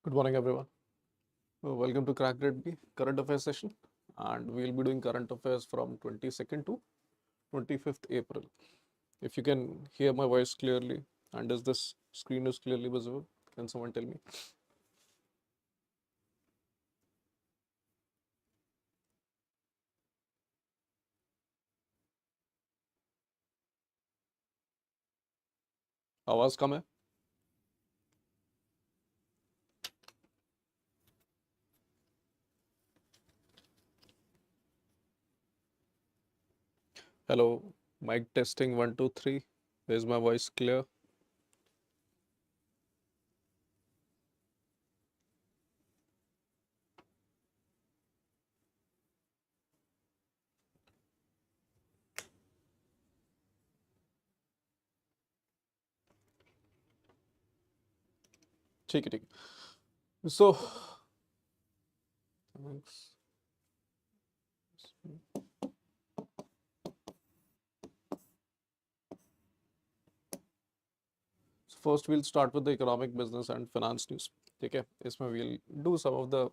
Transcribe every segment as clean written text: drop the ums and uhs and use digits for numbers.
Good morning, everyone. Welcome to Crack Redby current affairs session, and we'll be doing current affairs from 22nd to 25th April. If you can hear my voice clearly, and is this screen is clearly visible, can someone tell me? आवाज कम है? Hello, mic testing 1 2 3. Is my voice clear? ठीक है, ठीक है. So, thanks. So first we'll start with the economic, business and finance news. ठीक है, इसमें we'll do some of the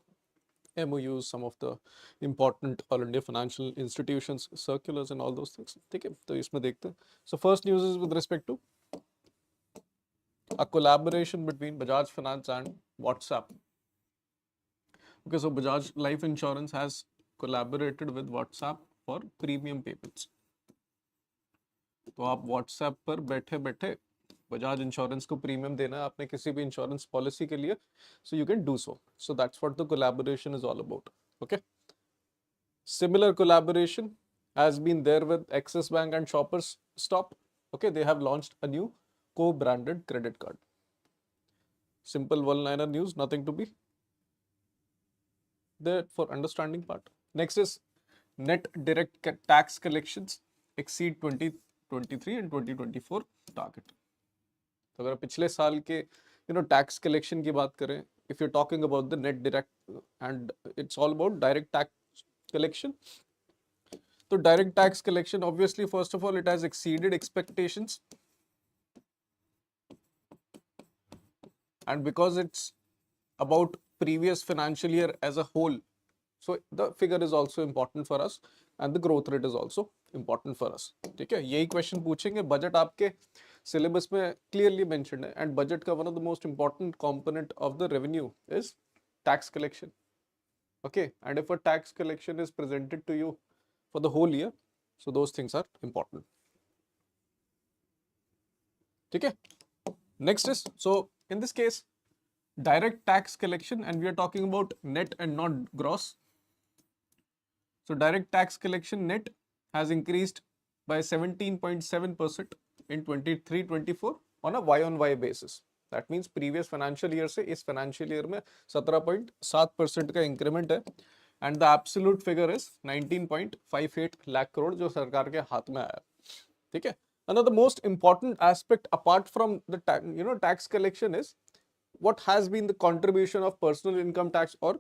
MOUs, some of the important All India financial institutions, circulars and all those things. ठीक है, तो इसमें देखते हैं. So first news is with respect to a collaboration between Bajaj Finance and WhatsApp. Okay, so Bajaj Life Insurance has collaborated with WhatsApp for premium payments. तो आप WhatsApp पर बैठे बैठे बजाज इंश्योरेंस को प्रीमियम देना है आपने किसी भी इंश्योरेंस पॉलिसी के लिए, so you can do so. So that's what the collaboration is all about. Okay. Similar collaboration has been there with Axis Bank and Shoppers Stop. Okay, they have launched a new co-branded credit card. Simple one-liner news, nothing to be there for understanding part. Next is net direct tax collections exceed 2023 and 2024 target. तो अगर पिछले साल के tax collection की बात करें, if you're talking about the net direct and it's all about direct tax collection. So direct tax collection, obviously, first of all, it has exceeded expectations, and because it's about previous financial year as a whole, so the figure is also important for us and the growth rate is also important for us. ठीक है, यही question पूछेंगे. Budget आपके syllabus में clearly mentioned है, and budget का one of the most important component of the revenue is tax collection. Okay, and if a tax collection is presented to you for the whole year, so those things are important. ठीक है. Next is, so in this case, direct tax collection, and we are talking about net and not gross. So direct tax collection net has increased by 17.7% in 23-24 on a Y-on-Y basis. That means previous financial year से इस financial year में 17.7% का increment है, and the absolute figure is 19.58 lakh crore जो सरकार के हाथ में आया. ठीक है. Another most important aspect apart from the tax collection is what has been the contribution of personal income tax or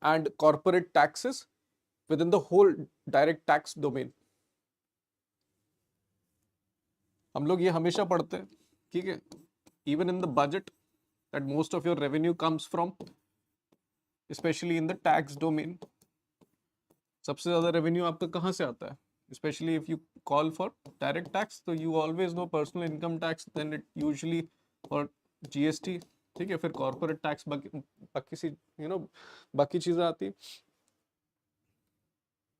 and corporate taxes within the whole direct tax domain. हम लोग ये हमेशा पढ़ते हैं, ठीक है, even in the budget, that most of your revenue comes from, especially in the tax domain. सबसे ज्यादा revenue आपका कहाँ से आता है? Especially if you call for direct tax, so you always know personal income tax, then it usually or GST, ठीक है, फिर corporate tax बाकी सी बाकी चीजें आती.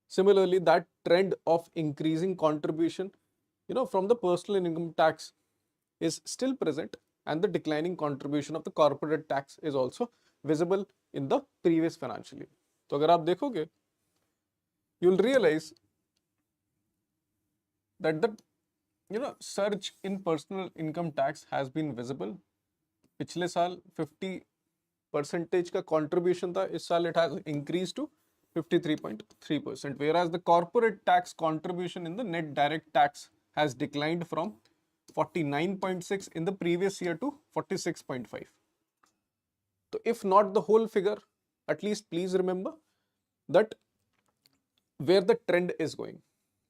Similarly, that trend of increasing contribution from the personal income tax is still present, and the declining contribution of the corporate tax is also visible in the previous financial year. तो अगर आप देखोगे, you'll realize that the surge in personal income tax has been visible. पिछले साल 50% का contribution था, इस साल it has increased to 53.3%, whereas the corporate tax contribution in the net direct tax has declined from 49.6 in the previous year to 46.5. So if not the whole figure, at least please remember that where the trend is going.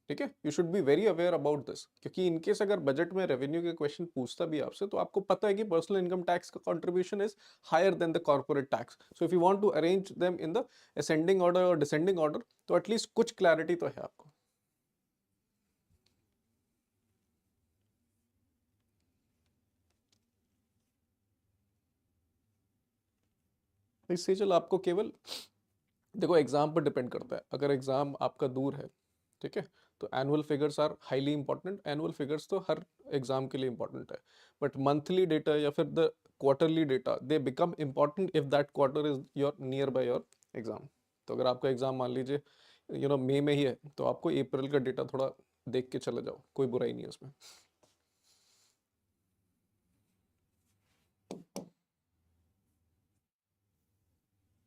ठीक है, you should be very aware about this, क्योंकि in case अगर budget में revenue के question पूछता भी आपसे तो आपको पता है कि पर्सनल इनकम टैक्स का contribution is higher than the corporate tax. So if you want to arrange them in the ascending order और डिसेंडिंग ऑर्डर, तो एटलीस्ट कुछ क्लैरिटी तो है आपको. इससे चल आपको केवल देखो एग्जाम पर डिपेंड करता है. अगर एग्जाम आपका दूर है, ठीक है, तो annual figures are highly important. Annual figures तो हर एग्जाम के लिए इंपॉर्टेंट है, बट मंथली डेटा या फिर the quarterly data they become important if that quarter is your near by your exam. तो अगर आपका एग्जाम मान लीजिए मई में ही है, तो आपको अप्रैल का डेटा थोड़ा देख के चले जाओ, कोई बुराई नहीं है उसमें.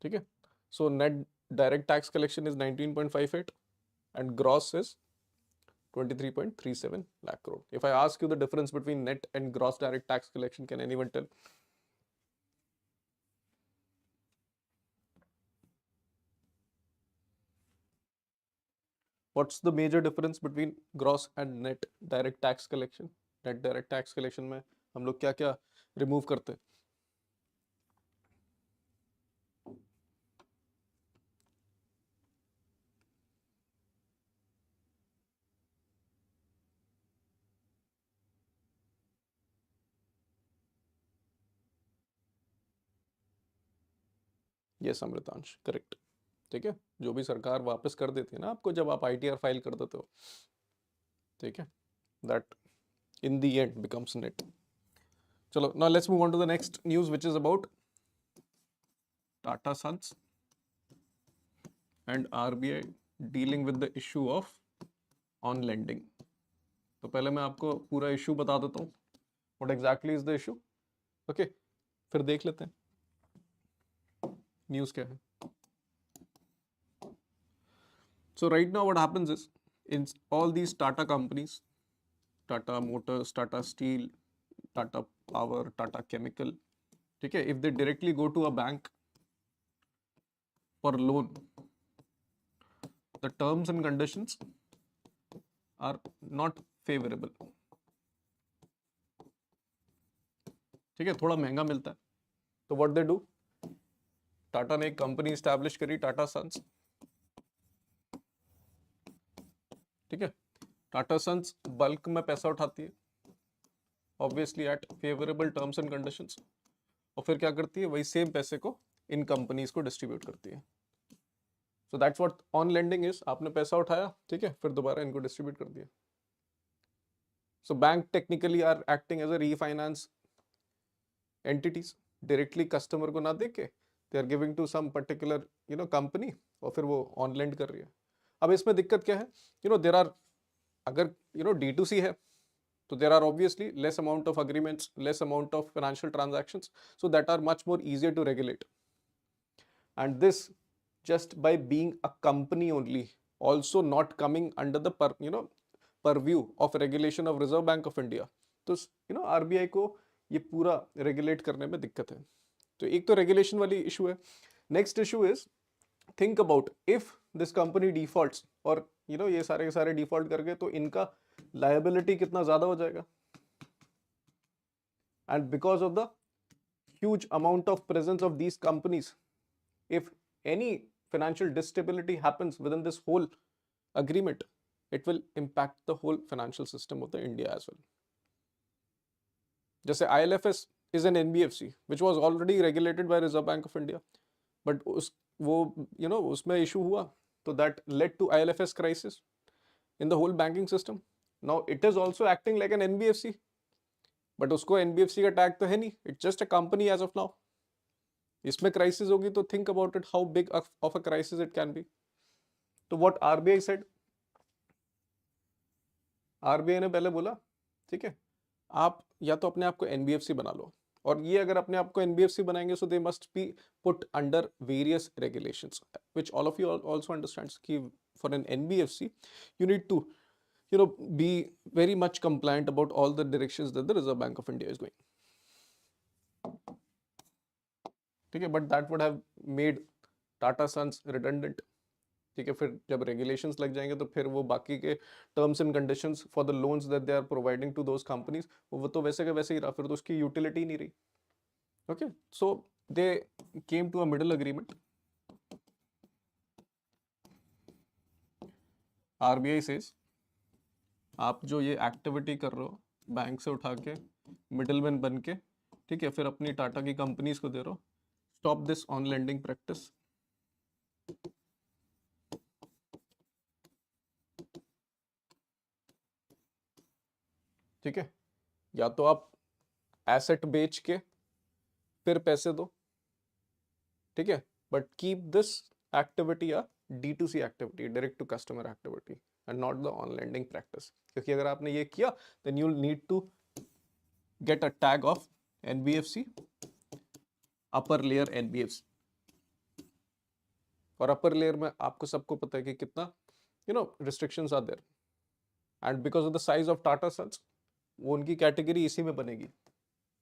ठीक है, so net direct tax collection is 19.58 and gross is 23.37 lakh crore. If I ask you the difference between net and gross direct tax collection, can anyone tell? What's the major difference between gross and net direct tax collection? Net direct tax collection में हम लोग क्या क्या remove करते हैं? Yes, Amritansh, correct. ठीक है, जो भी सरकार वापस कर देती है ना आपको जब आप ITR फाइल कर देते हो, ठीक है, that in the end becomes net. चलो, now let's move on to the next news, which is about Tata Sons and RBI dealing with the issue of on lending. तो पहले मैं आपको पूरा इशू बता देता हूँ, what exactly is the issue. Okay, फिर देख लेते हैं न्यूज़ क्या है. So right now what happens is in all these Tata companies, Tata Motors, Tata Steel, Tata Power, Tata Chemical, ठीक है, if they directly go to a bank for loan, the terms and conditions are not favorable. ठीक है, थोड़ा महंगा मिलता है. तो what they do, Tata ने एक कंपनी स्टैब्लिश करी, टाटा सन्स. ठीक है, टाटा सन्स बल्क में पैसा उठाती है, obviously at favourable terms and conditions, और फिर क्या करती है, वही सेम पैसे को इन कंपनीज को डिस्ट्रीब्यूट करती है. So that's what on lending is. आपने पैसा उठाया, ठीक है, फिर दोबारा इनको डिस्ट्रीब्यूट कर दिया. So bank technically are acting as a refinance entities, directly customer को ना दे के they are giving to some particular company, और फिर वो ऑन लेंड कर रही है. अब इसमें दिक्कत क्या है, देर आर, अगर D2C है तो there are obviously less amount of agreements, less amount of financial transactions, so that are much more easier to regulate. And this just by being a company only, also not coming under the purview of regulation of Reserve Bank of India. तो RBI को ये पूरा regulate करने में दिक्कत है. तो एक तो रेगुलेशन वाली इशू है. Next issue is, think about if this company defaults, और ये सारे के सारे डिफॉल्ट कर गए, तो इनका लायबिलिटी कितना ज्यादा हो जाएगा. And because of the huge amount of presence of these companies, if any financial instability happens within this whole agreement, it will impact the whole financial system of the India as well. जैसे ILFS is an NBFC which was already regulated by Reserve Bank of India, but उसमें issue हुआ, तो that led to ILFS crisis in the whole banking system. Now it is also acting like an NBFC, but उसको NBFC का tag तो है नहीं, it's just a company as of now. इसमें crisis होगी तो think about it, how big of a crisis it can be. तो what RBI said, RBI ने पहले बोला, ठीक है, आप या तो अपने आप को NBFC बना लो, और ये अगर अपने आप को NBFC बनाएंगे, so they must be put under various regulations, which all of you also understands कि for an NBFC you need to be very much compliant about all the directions that the Reserve Bank of India is going. ठीक है, but that would have made Tata Sons redundant. ठीक है, फिर जब regulations लग जाएंगे तो फिर वो बाकी के terms and conditions for the loans that they are providing to those companies, वो तो वैसे का वैसे ही रहा, फिर तो उसकी यूटिलिटी नहीं रही. Okay, so they came to a middle agreement. RBI says आप जो ये एक्टिविटी कर रहे हो बैंक से उठा के मिडलमैन बन के, ठीक है, फिर अपनी टाटा की कंपनीज को दे रहे हो, stop this on lending practice. ठीक है, या तो आप एसेट बेच के फिर पैसे दो, ठीक है, बट कीप दिस एक्टिविटी या D2C activity, direct to customer activity, and not the on lending practice. क्योंकि अगर आपने ये किया then you will need to get a tag of NBFC, upper layer NBFC. और अपर लेयर में आपको सबको पता है कि कितना restrictions are there, and because of the size of Tata Sons वो उनकी कैटेगरी इसी में बनेगी.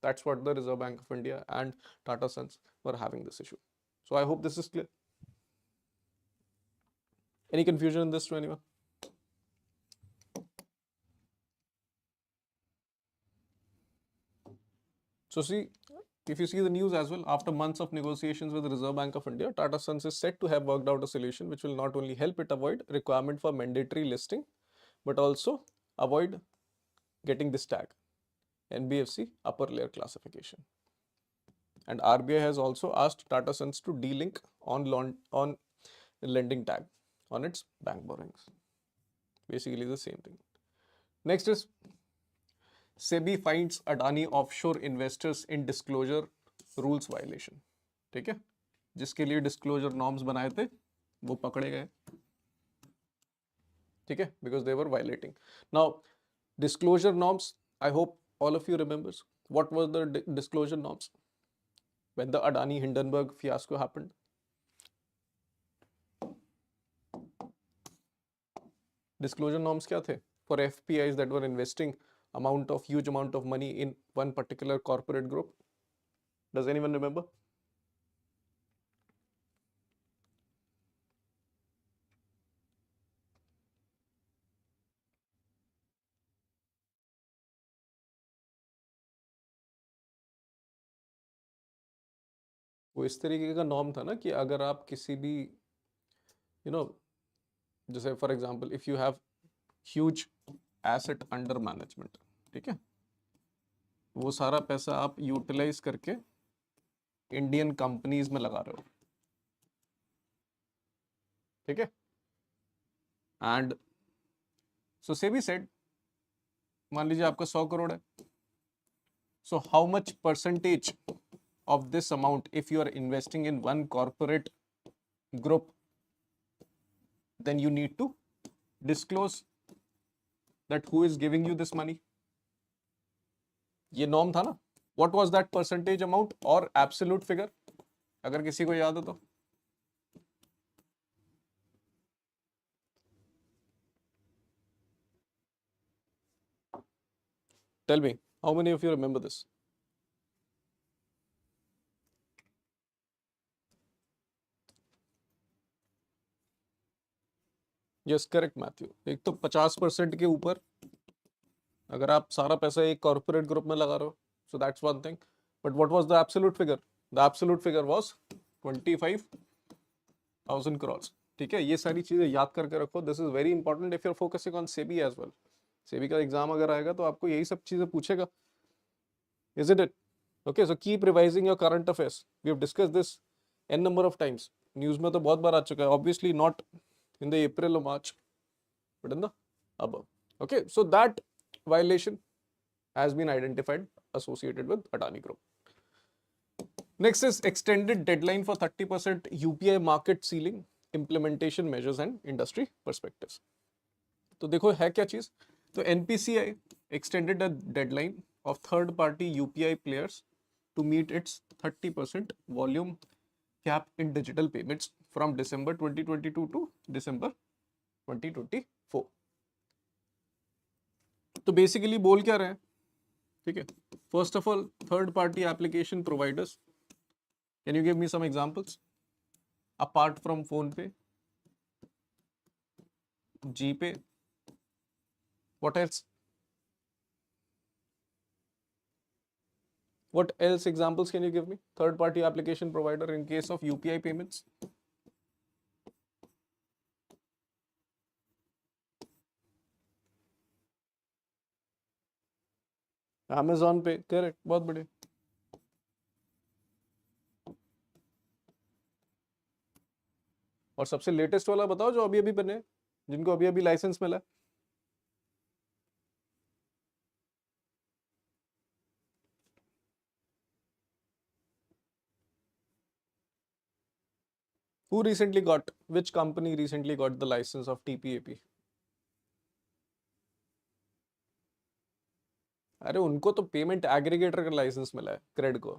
That's what the Reserve Bank of India and Tata Sons were having this issue. So I hope this is clear. Any confusion in this to anyone? So see, if you see the news as well, after months of negotiations with the Reserve Bank of India, Tata Sons is said to have worked out a solution which will not only help it avoid requirement for mandatory listing, but also avoid getting this tag, NBFC upper layer classification. And RBI has also asked Tata Sons to delink on lending tag on its bank borrowings. Basically the same thing. Next is SEBI finds Adani offshore investors in disclosure rules violation. ठीक है, जिसके लिए disclosure norms बनाए थे वो पकड़े गए. ठीक है, because they were violating. Now disclosure norms, I hope all of you remembers what were the disclosure norms when the Adani Hindenburg fiasco happened. Disclosure norms क्या थे for FPIs that were investing huge amount of money in one particular corporate group? Does anyone remember? वो इस तरीके का norm था ना कि अगर आप किसी भी जैसे for example if you have huge asset under management, ठीक है, वो सारा पैसा आप यूटिलाइज करके इंडियन कंपनीज में लगा रहे हो. ठीक है, एंड सो सेबी सेड मान लीजिए आपका 100 करोड़ है, so how much percentage of this amount if you are investing in one corporate group, then you need to disclose that who is giving you this money. ये norm था ना. What was that percentage amount or absolute figure? अगर किसी को याद हो तो. Tell me, how many of you remember this? Yes correct Matthew. एक तो 50% के ऊपर अगर आप सारा पैसा एक कॉर्पोरेट ग्रुप में लगा रहे हो, so that's one thing, but what was the absolute figure? The absolute figure was 25,000 crore. ठीक है, ये सारी चीजें याद करके रखो. This is very important if you are focusing on SEBI as well. SEBI का एग्जाम अगर आएगा तो आपको यही सब चीजें पूछेगा. Isn't it? Okay, so keep revising your current affairs. We have discussed this n number of times. News में तो बहुत बार आ चुका है. Obviously not in the April or March, but in the above. Okay, so that violation has been identified associated with Adani Group. Next is extended deadline for 30% UPI market ceiling implementation measures and industry perspectives. तो देखो है क्या चीज. तो NPCI extended a deadline of third party UPI players to meet its 30% volume cap in digital payments from December 2022 to December 2024. तो basically बोल क्या रहे हैं, ठीक है. First of all third party application providers, can you give me some examples apart from PhonePe? GPay. What else? What else examples can you give me? Third party application provider in case of UPI payments. Amazon Pay, correct, बहुत बढ़िया. और सबसे latest वाला बताओ जो अभी अभी बने, जिनको अभी अभी लाइसेंस मिला. Who recently got, which company recently got the license of TPAP? अरे उनको तो पेमेंट एग्रीगेटर का लाइसेंस मिला है, क्रेड को.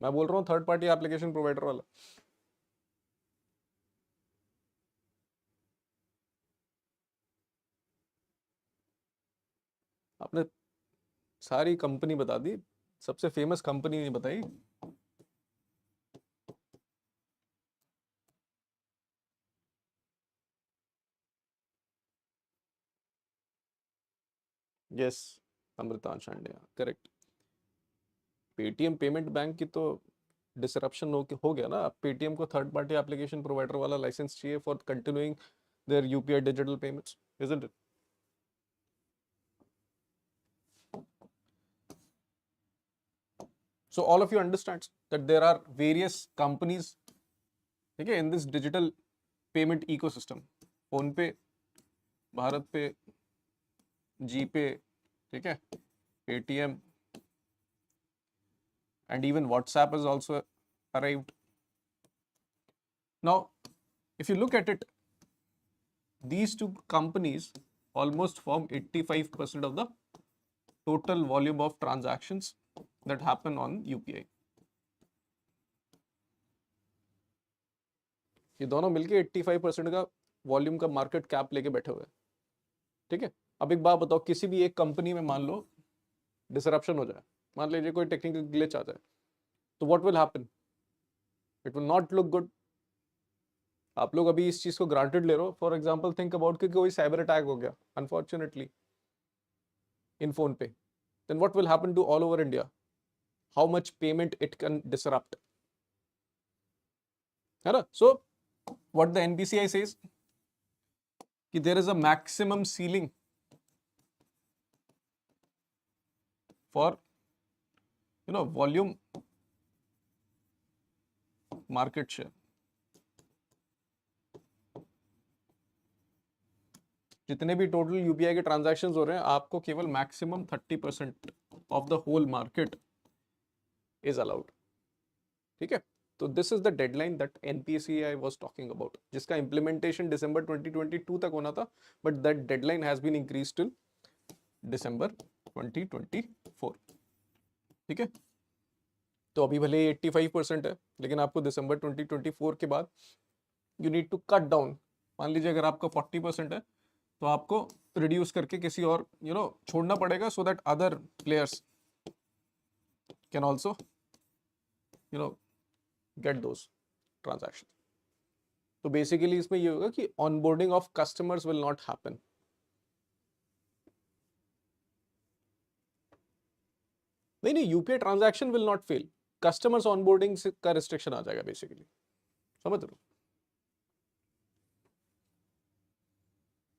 मैं बोल रहा हूँ थर्ड पार्टी एप्लीकेशन प्रोवाइडर वाला. आपने सारी कंपनी बता दी, सबसे फेमस कंपनी नहीं बताई. Yes, Amrita Chandia, correct. Paytm payment bank की तो डिसरप्शन हो गया ना. अब पेटीएम को थर्ड पार्टी एप्लीकेशन प्रोवाइडर वाला लाइसेंस चाहिए for continuing their UPI digital payments, isn't it? So all of you understands that there are various companies, ठीक है, in this digital payment ecosystem. Phone पे, भारत पे, जीपे, ठीक है, Paytm, and even WhatsApp has also arrived. Now, if you look at it, these two companies almost form 85% of the total volume of transactions that happen on UPI. ये दोनों मिलके 85% का volume का market cap लेके बैठे हुए हैं, ठीक है. अब एक बात बताओ, किसी भी एक कंपनी में मान लो डिसरप्शन हो जाए, मान लीजिए कोई टेक्निकल ग्लिच आ जाए, तो what will happen? It will not look good. आप लोग अभी इस चीज को ग्रांटेड ले रहे हो. फॉर एग्जांपल थिंक अबाउट कि कोई साइबर अटैक हो गया अनफॉर्चुनेटली इन फोन पे, then what will happen to all over India? How much payment it can disrupt? है ना? So what the NPCI says कि there is a maximum ceiling for volume market share. जितने भी total UPI के transactions हो रहे हैं, आपको केवल maximum 30% of the whole market is allowed, ठीक है. तो this is the deadline that NPCI was talking about, जिसका इंप्लीमेंटेशन दिसंबर 2022 तक होना था, but that deadline has been increase till December 2024, ठीक है. तो अभी भले 85% है, लेकिन आपको दिसंबर 2024 के बाद you need to cut down. मान लीजिए अगर आपका 40% है, तो आपको रिड्यूस करके किसी और छोड़ना पड़ेगा, so that other players can also get those transaction. तो बेसिकली इसमें ये होगा कि onboarding of customers will not happen. नहीं, UPI transaction will not fail, customers onboarding का रिस्ट्रिक्शन आ जाएगा बेसिकली, समझ रहे हो.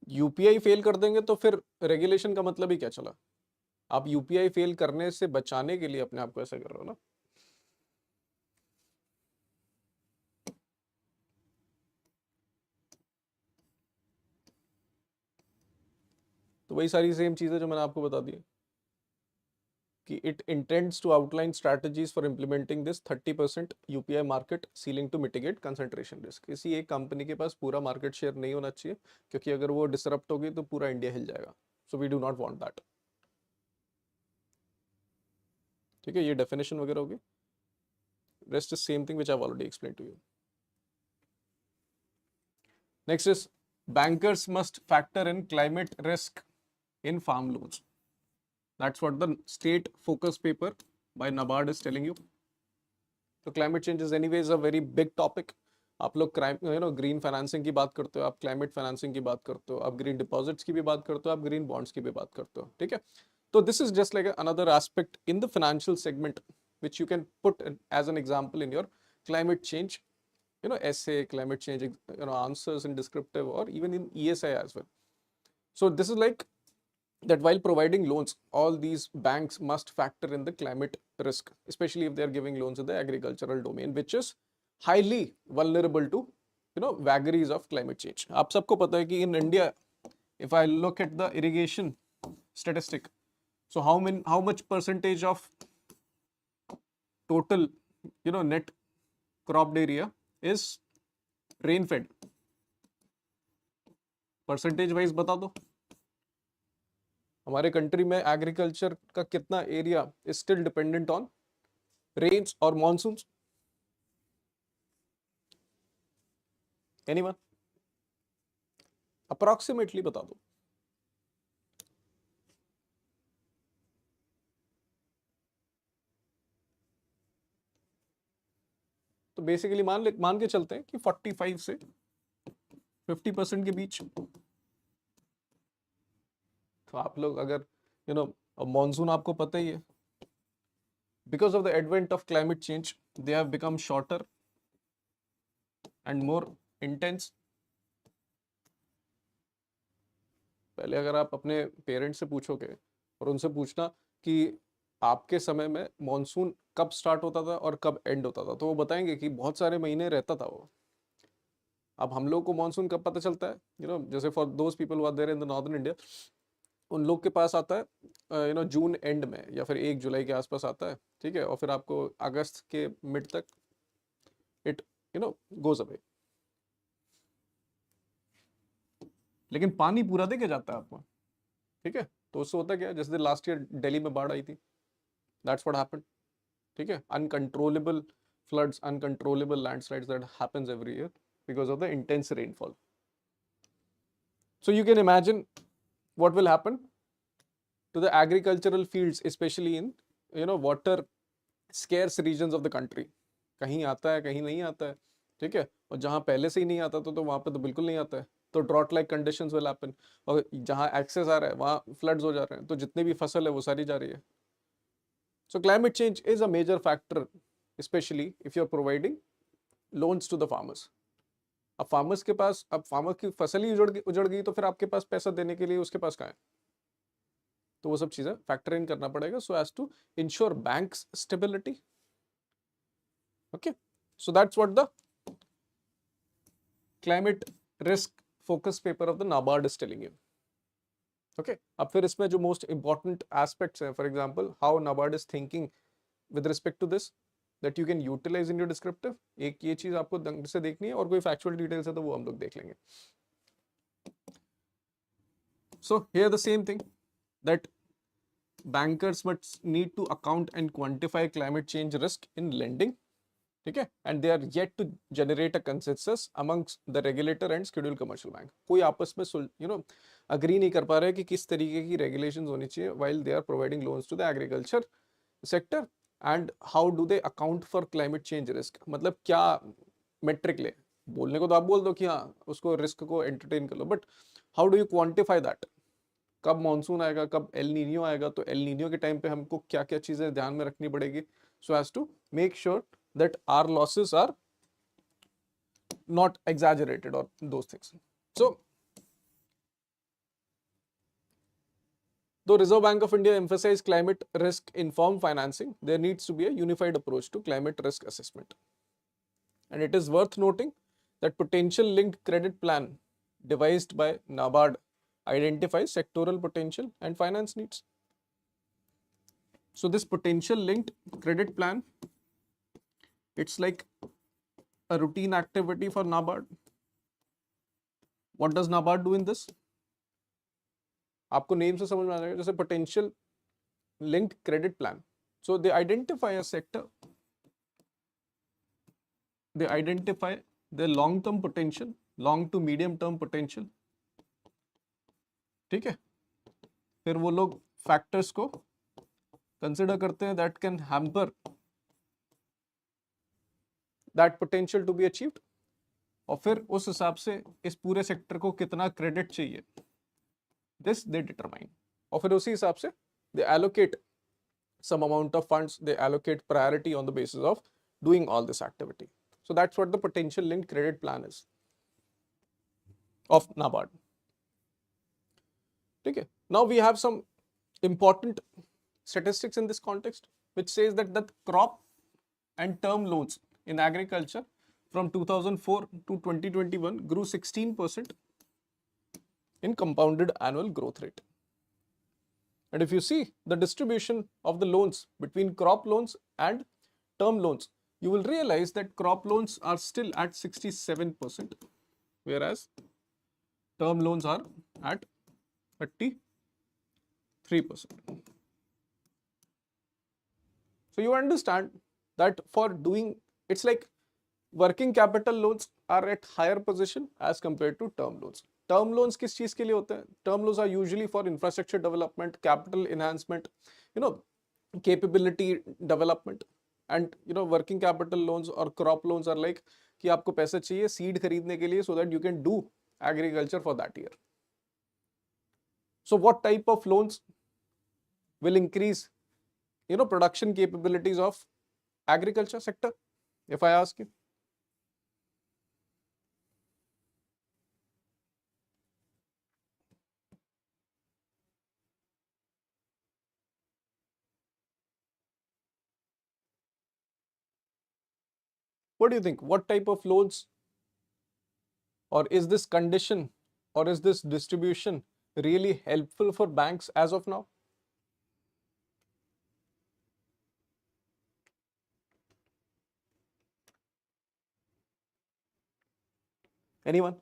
यूपीआई फेल कर देंगे तो फिर रेगुलेशन का मतलब ही क्या चला. आप यूपीआई फेल करने से बचाने के लिए अपने आप को ऐसा कर रहे हो ना. तो वही सारी सेम चीजें जो मैंने आपको बता दी कि it intends to outline strategies for implementing this 30% UPI market ceiling to mitigate concentration risk. किसी एक कंपनी के पास पूरा मार्केट शेयर नहीं होना चाहिए, क्योंकि अगर वो डिसरप्ट होगी तो पूरा इंडिया हिल जाएगा. So we do not want that, ठीक है. ये डेफिनेशन वगैरह होगी. Rest is same thing which I have already explain to you. Next is bankers must factor in climate risk in farm loans. That's what the state focus paper by NABARD is telling you. So climate change is anyways a very big topic. आप लोग green financing की बात करते हो, आप climate financing की बात करते हो, आप ग्रीन डिपॉजिट्स की भी बात करते हो, आप ग्रीन बॉन्ड्स की भी बात करते हो, ठीक है। तो this is just like another aspect in the financial segment which you can put as an example in your climate change essay, climate change answers in descriptive, or even in ESI as well. So this is like that while providing loans, all these banks must factor in the climate risk, especially if they are giving loans in the agricultural domain, which is highly vulnerable to vagaries of climate change. आप सबको पता है कि in India, if I look at the irrigation statistic, so how much percentage of total net cropped area is rain fed? Percentage wise बता दो, हमारे country में agriculture का कितना area is still dependent on rains और monsoons? Anyone? Approximately बता दो। तो बेसिकली मान के चलते हैं कि 45 से 50% के बीच। तो आप लोग अगर मॉनसून आपको पता ही है, because of the advent of climate change they have become shorter and more intense. पहले अगर आप अपने पेरेंट्स से पूछोगे और उनसे पूछना कि आपके समय में मॉनसून कब स्टार्ट होता था और कब एंड होता था, तो वो बताएंगे कि बहुत सारे महीने रहता था वो। अब हम लोग को मॉनसून कब पता चलता है, जैसे for those people who are there in the northern India, उन लोग के पास आता है जून एंड में या फिर 1 जुलाई के आसपास आता है, ठीक है, और फिर आपको अगस्त के मिड तक इट गोज अवे। लेकिन पानी पूरा दे के जाता है आपको, ठीक है। तो उससे होता क्या, जैसे लास्ट ईयर दिल्ली में बाढ़ आई थी, दैट्स व्हाट हैपेंड, ठीक है। Uncontrollable floods, uncontrollable landslides that happens every year because of the intense rainfall. So you can imagine what will happen to the agricultural fields, especially in water scarce regions of the country. कहीं आता है, कहीं नहीं आता है, ठीक है। और जहाँ पहले से ही नहीं आता तो वहाँ पे तो बिल्कुल नहीं आता है, तो drought like conditions will happen. और जहाँ एक्सेस आ रहा है वहाँ फ्लड्स हो जा रहे हैं, तो जितनी भी फसल है वो सारी जा रही है। So climate change is a major factor, especially if you are providing loans to the farmers. अब फार्मर्स के पास, अब फार्मर की फसल ही उजड़ गई तो फिर आपके पास पैसा देने के लिए उसके पास कहाँ है? तो वो सब चीजें फैक्टर इन करना पड़ेगा so as to ensure banks stability. Okay, so that's what the climate risk focus paper of the NABARD is telling you. Okay, अब फिर इसमें जो मोस्ट इंपॉर्टेंट एस्पेक्ट्स हैं, for example how NABARD is thinking with respect to this that you can utilize in your descriptive, एक ये चीज आपको ढंग से देखनी है, और कोई फैक्चुअल डिटेल्स है तो वो हम लोग देख लेंगे। So here the same thing, that bankers must need to account and quantify climate change risk in lending, ठीक है, and they are yet to generate a consensus amongst the regulator and scheduled commercial bank. कोई आपस में agree नहीं कर पा रहे कि किस तरीके की regulations होनी चाहिए while they are providing loans to the agriculture sector, and how do they account for climate change risk. मतलब क्या metric ले, बोलने को तो आप बोल दो कि हाँ उसको रिस्क को एंटरटेन कर लो, but how do you quantify that? कब मॉनसून आएगा, कब एल नीनियो आएगा, तो एल नीनियो के टाइम पे हमको क्या क्या चीजें ध्यान में रखनी पड़ेगी so as to make sure that our losses are not exaggerated or those things. So though Reserve Bank of India emphasized climate risk informed financing, there needs to be a unified approach to climate risk assessment. And it is worth noting that potential linked credit plan devised by NABARD identifies sectoral potential and finance needs. So this potential linked credit plan, it's like a routine activity for NABARD. What does NABARD do in this? आपको name से समझ में आ जाएगा, जैसे potential linked credit plan. So they identify a sector, they identify the long term potential, long to medium term potential, ठीक है। फिर वो लोग फैक्टर्स को कंसिडर करते हैं that can hamper that potential to be achieved, और फिर उस हिसाब से इस पूरे सेक्टर को कितना क्रेडिट चाहिए, दिस दे डिटरमाइन, और फिर उसी हिसाब से दे allocate some amount of funds, they allocate priority on the basis of doing all this activity. So that's what the potential linked credit plan is of NABARD. Okay. Now we have some important statistics in this context, which says that the crop and term loans in agriculture from 2004 to 2021 grew 16% in compounded annual growth rate. And if you see the distribution of the loans between crop loans and term loans, you will realize that crop loans are still at 67%, whereas term loans are at 33%. So you understand that for doing, it's like working capital loans are at higher position as compared to term loans. Term loans किस चीज के लिए होते हैं? Term loans are usually for infrastructure development, capital enhancement, capability development, and working capital loans और crop loans are like कि आपको पैसा चाहिए सीड खरीदने के लिए so that you can do agriculture for that year. So what type of loans will increase production capabilities of agriculture sector, if I ask you? What do you think? What type of loans, or is this condition, or is this distribution really helpful for banks as of now? Anyone?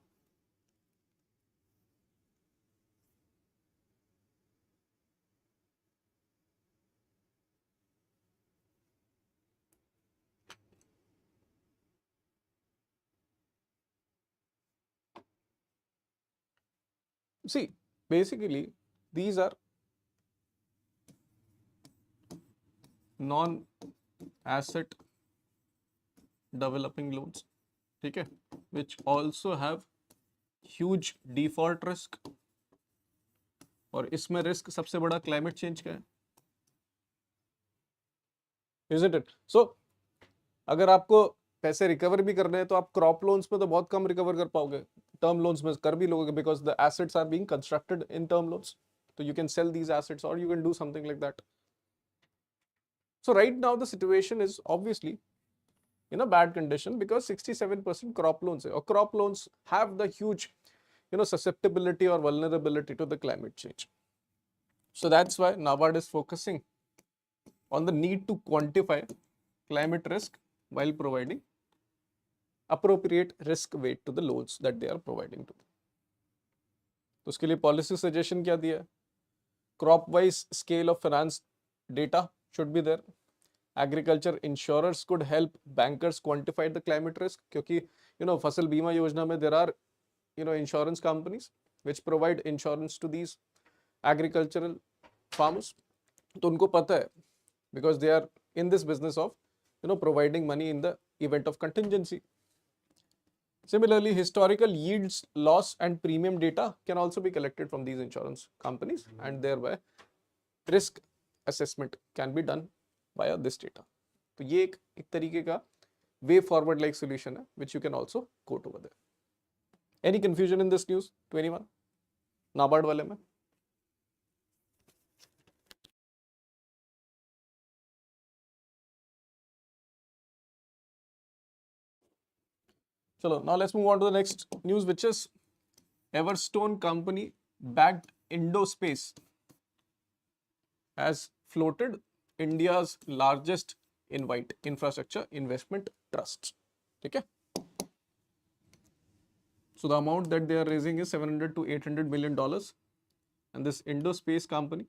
See, basically, these are non-asset developing loans, okay, which also have huge default risk. और इसमें risk सबसे बड़ा climate change का है, isn't it? So, अगर आपको पैसे recover भी करने हैं तो आप क्रॉप लोन्स में तो बहुत कम रिकवर कर पाओगे, टर्म लोन्स में कर भी लोगे because the assets are being constructed in term loans. So you can sell these assets or you can do something like that. So right now the situation is obviously in a bad condition because 67% crop loans hai, or crop loans have the huge susceptibility or vulnerability to the climate change. So that's why NABARD is focusing on the need to quantify climate risk while providing appropriate risk weight to the loans that they are providing to them. तो उसके लिए policy suggestion क्या दिया है? Crop wise scale of finance data should be there. Agriculture insurers could help bankers quantify the climate risk क्योंकि फसल बीमा योजना में there are insurance companies which provide insurance to these agricultural farmers. तो उनको पता है because they are in this business of providing money in the event of contingency. Similarly, historical yields, loss and premium data can also be collected from these insurance companies and thereby risk assessment can be done via this data. तो ये एक तरीके का way forward like solution है which you can also quote over there. Any confusion in this news to anyone? NABARD वाले में? Chalo, now let's move on to the next news, which is Everstone company backed Indospace has floated India's largest invite infrastructure investment trusts. Okay. So the amount that they are raising is $700 to $800 million, and this Indospace company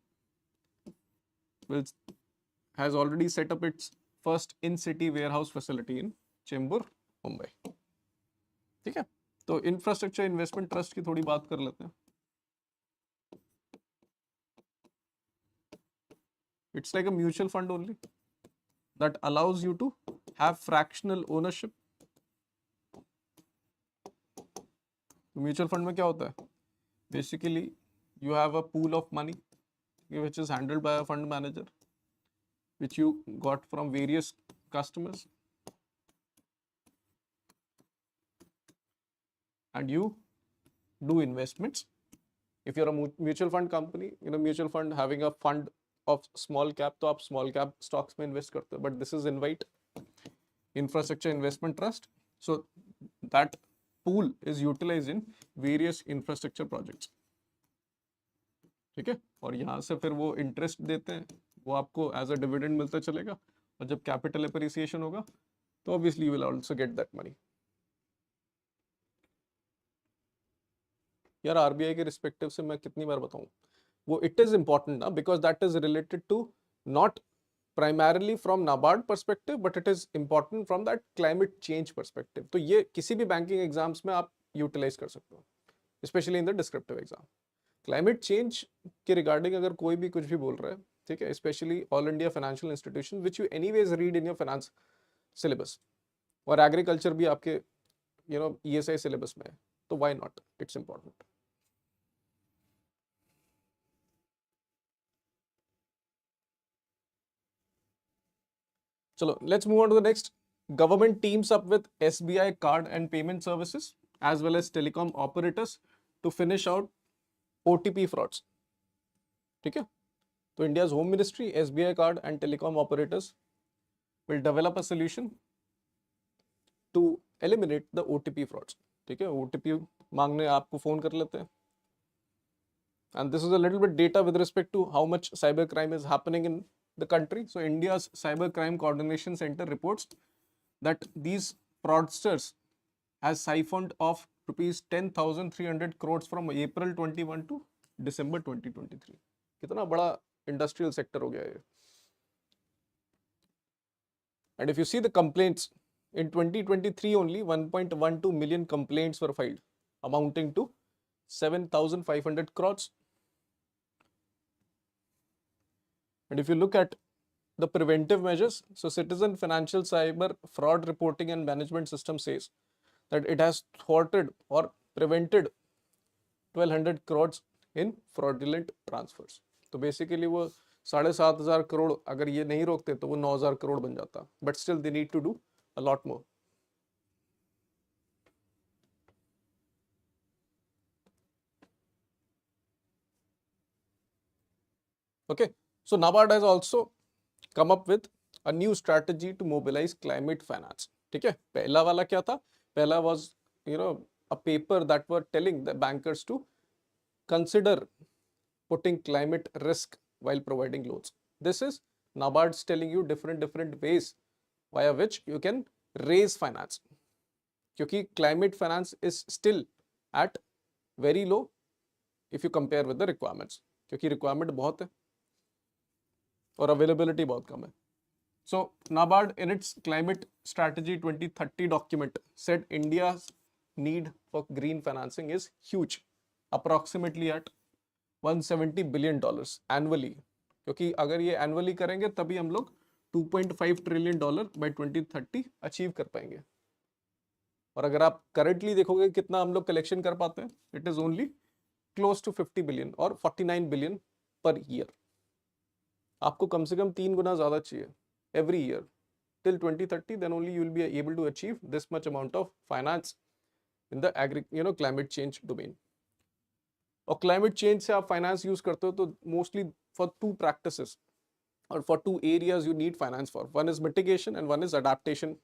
has already set up its first in-city warehouse facility in Chembur, Mumbai. ठीक है, तो infrastructure investment trust की थोड़ी बात कर लेते हैं. It's like a mutual fund only that allows you to have fractional ownership mutual fund में क्या होता है, basically you have a pool of money which is handled by a fund manager which you got from various customers, and you do investments. If you're a mutual fund company, mutual fund having a fund of small cap, तो आप small cap stocks में invest करते हो, but this is Invite Infrastructure Investment Trust, so that pool is utilized in various infrastructure projects. ठीक है, और यहाँ से फिर वो इंटरेस्ट देते हैं, वो आपको एज अ डिविडेंड मिलता चलेगा, और जब कैपिटल एप्रिसिएशन होगा तो obviously you will also get that money. यार आरबीआई के रिस्पेक्टिव से मैं कितनी बार बताऊं, वो इट इज इंपॉर्टेंट ना, because that is related to not primarily from NABARD perspective, but it is important from that climate change perspective. तो ये किसी भी बैंकिंग एग्जाम्स में आप यूटिलाइज कर सकते हो, specially in the descriptive exam. Climate change के रिगार्डिंग अगर कोई भी कुछ भी बोल रहा है, ठीक है, specially all India financial institution which you anyways read in your finance syllabus, और एग्रीकल्चर भी आपके ईएसआई सिलेबस में है, तो व्हाई नॉट, इट्स इंपॉर्टेंट. चलो let's move on to the next. Government teams up with SBI card and payment services as well as telecom operators to finish out OTP frauds. ठीक है, तो India's Home Ministry, SBI card and telecom operators will develop a solution to eliminate the OTP frauds. ठीक है, OTP मांगने आपको phone कर लेते हैं, and this is a little bit data with respect to how much cyber crime is happening in the country. So India's Cyber Crime Coordination Center reports that these fraudsters has siphoned off rupees 10,300 crores from April 21 to December 2023. कितना बड़ा industrial sector हो गया है. And if you see the complaints, in 2023 only 1.12 million complaints were filed, amounting to 7,500 crores. And if you look at the preventive measures, so Citizen Financial Cyber Fraud Reporting and Management System says that it has thwarted or prevented 1,200 crores in fraudulent transfers. तो basically वो 7,500 करोड़ अगर ये नहीं रोकते तो वो 9,000 करोड़ बन जाता, but still they need to do a lot more. Okay, so NABARD has also come up with a new strategy to mobilize climate finance. ठीक है, पहला वाला क्या था, पहला was a paper that were telling the bankers to consider putting climate risk while providing loans. This is NABARD's telling you different ways via which you can raise finance, क्योंकि climate finance is still at very low if you compare with the requirements, क्योंकि requirement बहुत है और availability बहुत कम है. So NABARD in its climate strategy 2030 document said India's need for green financing is huge, approximately at $170 billion annually, क्योंकि अगर ये annually करेंगे तभी हम लोग $2.5 ट्रिलियन बाय 2030 अचीव कर पाएंगे. और अगर आप करंटली देखोगे कितना हम लोग कलेक्शन कर पाते हैं, it is only close to 50 billion और 49 बिलियन पर ईयर. आपको कम से कम 3 गुना ज्यादा चाहिए every year till 2030, then only you will be able to achieve this much amount of finance in the climate change domain. और climate change से आप finance use करते हो तो mostly for two practices or for two areas you need finance for. One is mitigation and one is adaptation.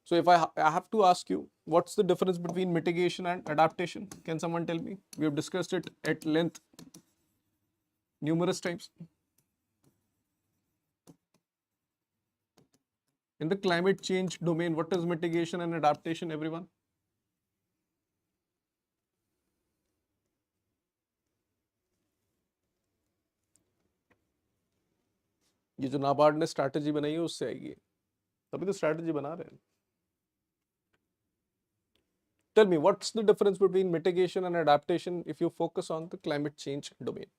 So if I have to ask you, what's the difference between mitigation and adaptation? Can someone tell me? We have discussed it at length numerous times. In the climate change domain, what is mitigation and adaptation, everyone? ये जो नाबार्ड ने strategy बनाई है उससे आएगी, तभी तो strategy बना रहे हैं. Tell me, what's the difference between mitigation and adaptation if you focus on the climate change domain?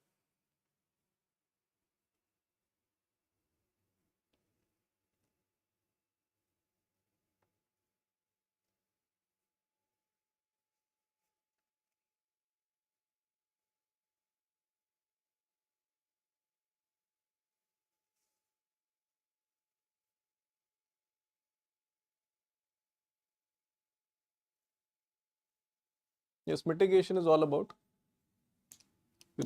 Yes, mitigation is all about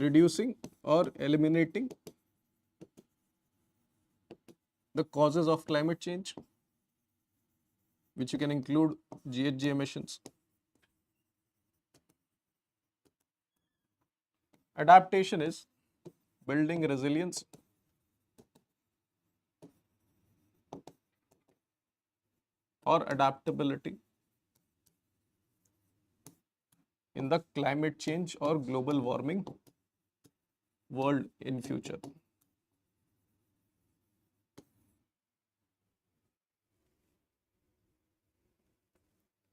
reducing or eliminating the causes of climate change, which you can include GHG emissions. Adaptation is building resilience or adaptability in the climate change or global warming world in future.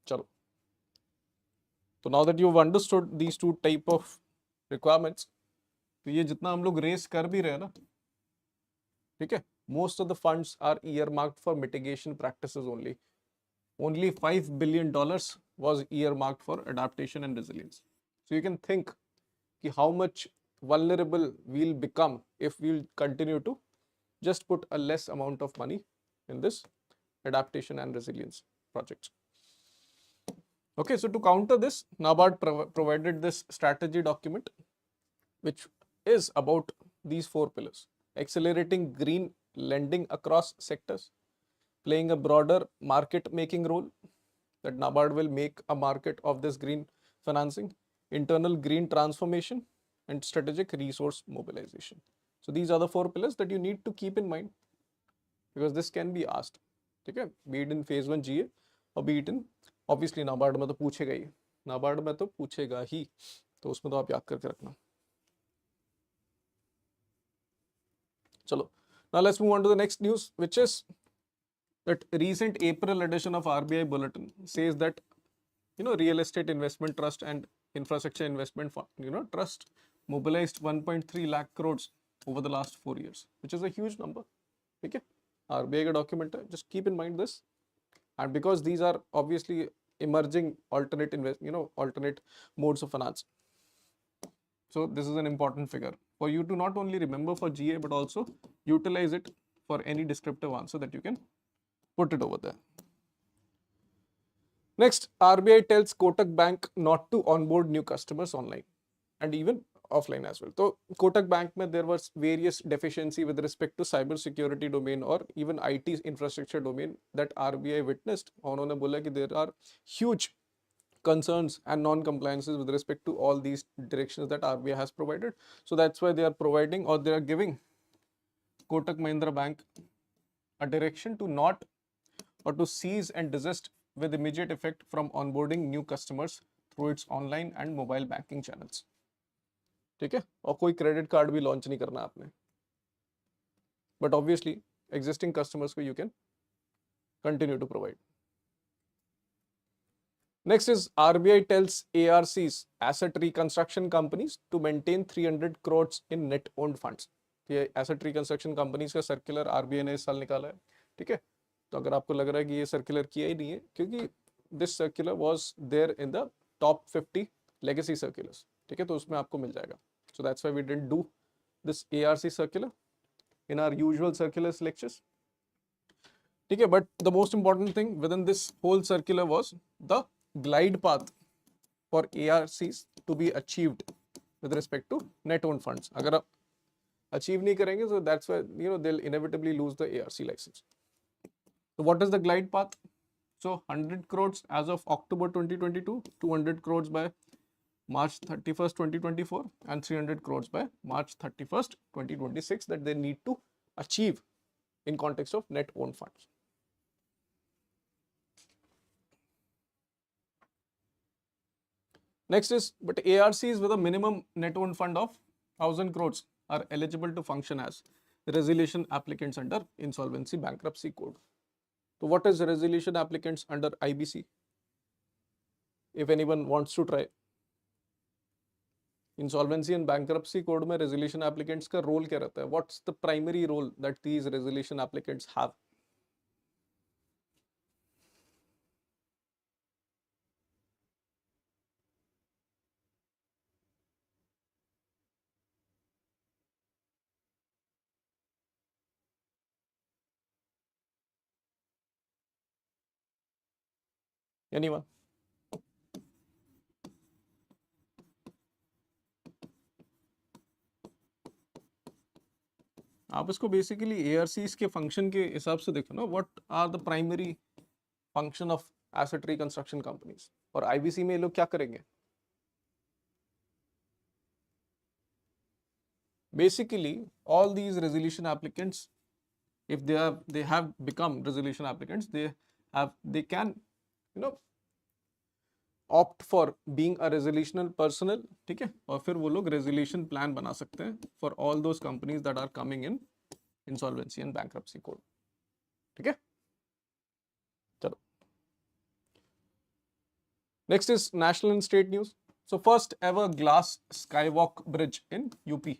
Chalo. So now that you've understood these two type of requirements, तो ये जितना हम लोग race कर भी रहे हैं ना, ठीक है, most of the funds are earmarked for mitigation practices only. Only $5 billion was earmarked for adaptation and resilience. So you can think ki how much vulnerable we'll become if we'll continue to just put a less amount of money in this adaptation and resilience projects. Okay, so to counter this, NABARD provided this strategy document, which is about these four pillars: accelerating green lending across sectors, playing a broader market making role, that NABARD will make a market of this green financing, internal green transformation, and strategic resource mobilization. So these are the four pillars that you need to keep in mind, because this can be asked, ठीक है, be it in phase 1 GA or be it in obviously NABARD में तो पूछेगा ही, NABARD में तो पूछेगा ही, तो उसमें तो आप याद करके रखना. चलो, now let's move on to the next news, which is that recent April edition of RBI bulletin says that, you know, real estate investment trust and infrastructure investment fund, you know, trust mobilized 1.3 lakh crores over the last 4 years, which is a huge number. Okay, RBI का document है, just keep in mind this. And because these are obviously emerging alternate alternate modes of finance, so this is an important figure for you to not only remember for GA but also utilize it for any descriptive answer that you can put it over there. Next, RBI tells Kotak Bank not to onboard new customers online and even offline as well. So Kotak Bank mein there was various deficiency with respect to cyber security domain or even IT infrastructure domain that RBI witnessed. उन्होंने बोला कि there are huge concerns and non-compliances with respect to all these directions that RBI has provided. So that's why they are providing, or they are giving Kotak Mahindra Bank a direction to not, or to cease and desist with immediate effect from onboarding new customers through its online and mobile banking channels. ठीक है, और कोई credit card भी launch नहीं करना आपने, but obviously existing customers को you can continue to provide. Next is RBI tells ARCs, asset reconstruction companies, to maintain 300 crores in net owned funds. ये asset reconstruction companies का circular RBI ने इस साल निकाला है, ठीक है. तो अगर आपको लग रहा है कि ये सर्कुलर किया ही नहीं है, क्योंकि this circular was there in the top 50 legacy circulars, ठीक है, तो उसमें आपको मिल जाएगा. So that's why we didn't do this ARC circular in our usual circulars lectures, ठीक है. But the most important thing within this whole circular was the glide path for ARCs to be achieved with respect to net owned funds. अगर आप achieve नहीं करेंगे, so that's why they'll inevitably lose the ARC license. So what is the glide path? So 100 crores as of October 2022, 200 crores by March 31st, 2024, and 300 crores by March 31st, 2026 that they need to achieve in context of net owned funds. Next is, but ARCs with a minimum net owned fund of 1000 crores are eligible to function as resolution applicants under insolvency bankruptcy code. So what is resolution applicants under IBC? If anyone wants to try. Insolvency and bankruptcy code में resolution applicants का role क्या रहता है? What's the primary role that these resolution applicants have? Anyone? आप इसको basically ARCs के function के हिसाब से देखो ना, what are the primary function of asset reconstruction companies, और IBC में ये लोग क्या करेंगे? Basically, all these resolution applicants, if they have become resolution applicants, they can, you know, opt for being a resolutional personnel, ठीक है, और फिर वो लोग resolution plan बना सकते हैं for all those companies that are coming in insolvency and bankruptcy code, ठीक है. चलो, next is national and state news. So first ever glass skywalk bridge in UP,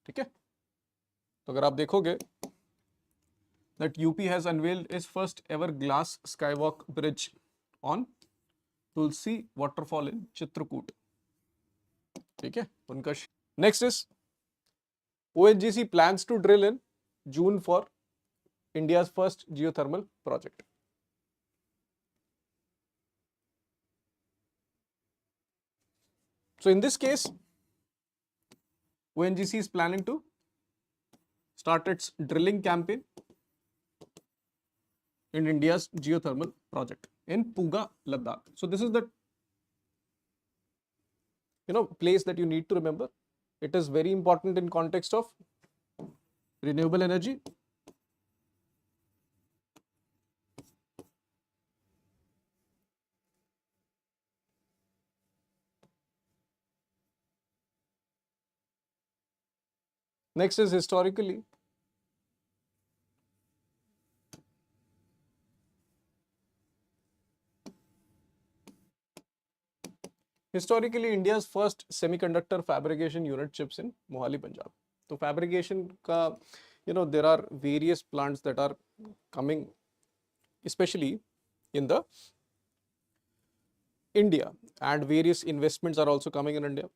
ठीक है. तो अगर आप देखोगे that UP has unveiled its first ever glass skywalk bridge on Tulsi waterfall in Chitrakoot, ठीक है उनका. Next is ONGC plans to drill in June for India's first geothermal project. So in this case, ONGC is planning to start its drilling campaign in India's geothermal project in Puga, Ladakh. So this is the place that you need to remember. It is very important in context of renewable energy. Next is historically. Historically, India's first semiconductor fabrication unit chips in Mohali, Punjab. So fabrication ka, there are various plants that are coming, especially in the India, and various investments are also coming in India.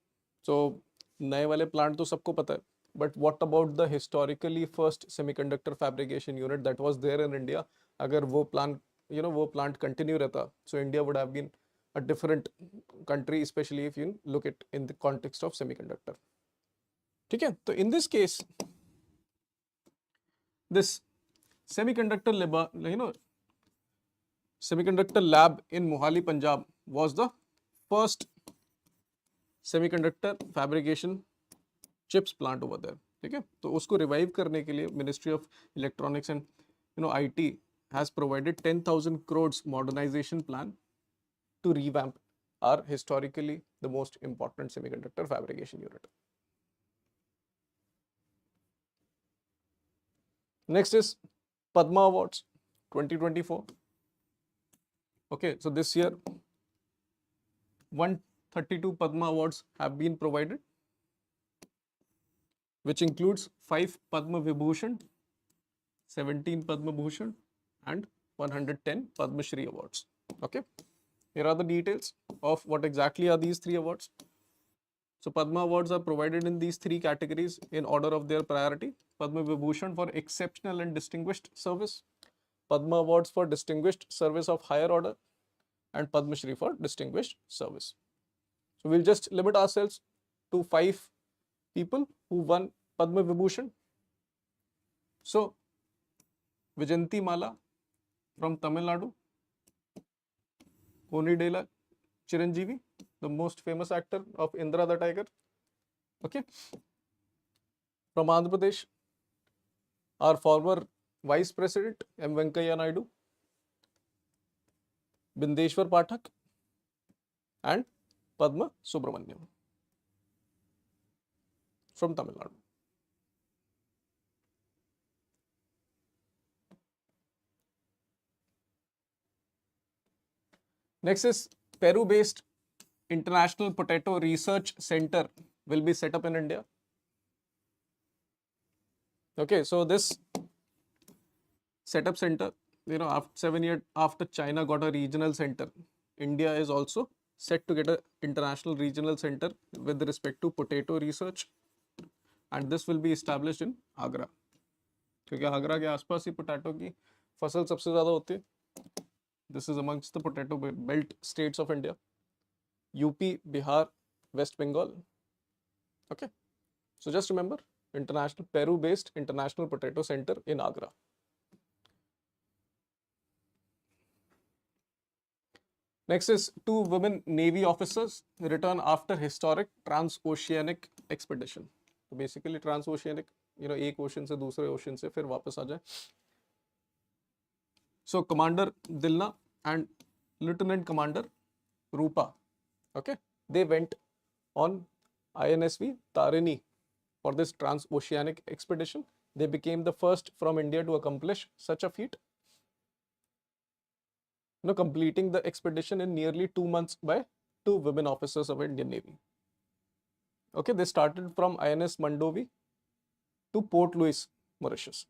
So नए वाले plant तो सबको पता है, but what about the historically first semiconductor fabrication unit that was there in India? अगर वो plant continue रहता, so India would have been a different country, especially if you look at in the context of semiconductor. ठीक है, तो in this case, this semiconductor lab in Mohali, Punjab was the first semiconductor fabrication chips plant over there. ठीक है, तो उसको revive करने के लिए Ministry of Electronics and IT has provided 10,000 crores modernization plan to revamp our historically the most important semiconductor fabrication unit. Next is Padma Awards 2024. Okay, so this year 132 Padma Awards have been provided, which includes 5 Padma Vibhushan, 17 Padma Bhushan, and 110 Padma Shri awards. Okay, here are the details of what exactly are these 3 awards. So Padma Awards are provided in these 3 categories in order of their priority. Padma Vibhushan for exceptional and distinguished service, Padma Awards for distinguished service of higher order, and Padma Shri for distinguished service. So we'll just limit ourselves to 5 people who won Padma Vibhushan. So Vijayanti Mala from Tamil Nadu, Konidela Chiranjeevi, the most famous actor of Indra the Tiger. Okay, from Andhra Pradesh, our former Vice President M. Venkaiah Naidu, Bindeshwar Pathak, and Padma Subramaniam from Tamil Nadu. Next is Peru-based International Potato Research Center will be set up in India. Okay, so this setup center, after 7 years after China got a regional center, India is also set to get an international regional center with respect to potato research, and this will be established in Agra, क्योंकि आगरा के आसपास ही potato की फसल सबसे ज़्यादा होती है. This is amongst the potato belt states of India. UP, Bihar, West Bengal. Okay, so just remember Peru-based International Potato Center in Agra. Next is 2 women Navy officers return after historic transoceanic expedition. तो basically transoceanic, एक ocean से दूसरे ocean से फिर वापस आ जाए. So Commander Dilna and Lieutenant Commander Rupa, okay, they went on INSV Tarini for this transoceanic expedition. They became the first from India to accomplish such a feat, completing the expedition in nearly 2 months by 2 women officers of Indian Navy. Okay, they started from INS Mandovi to Port Louis, Mauritius.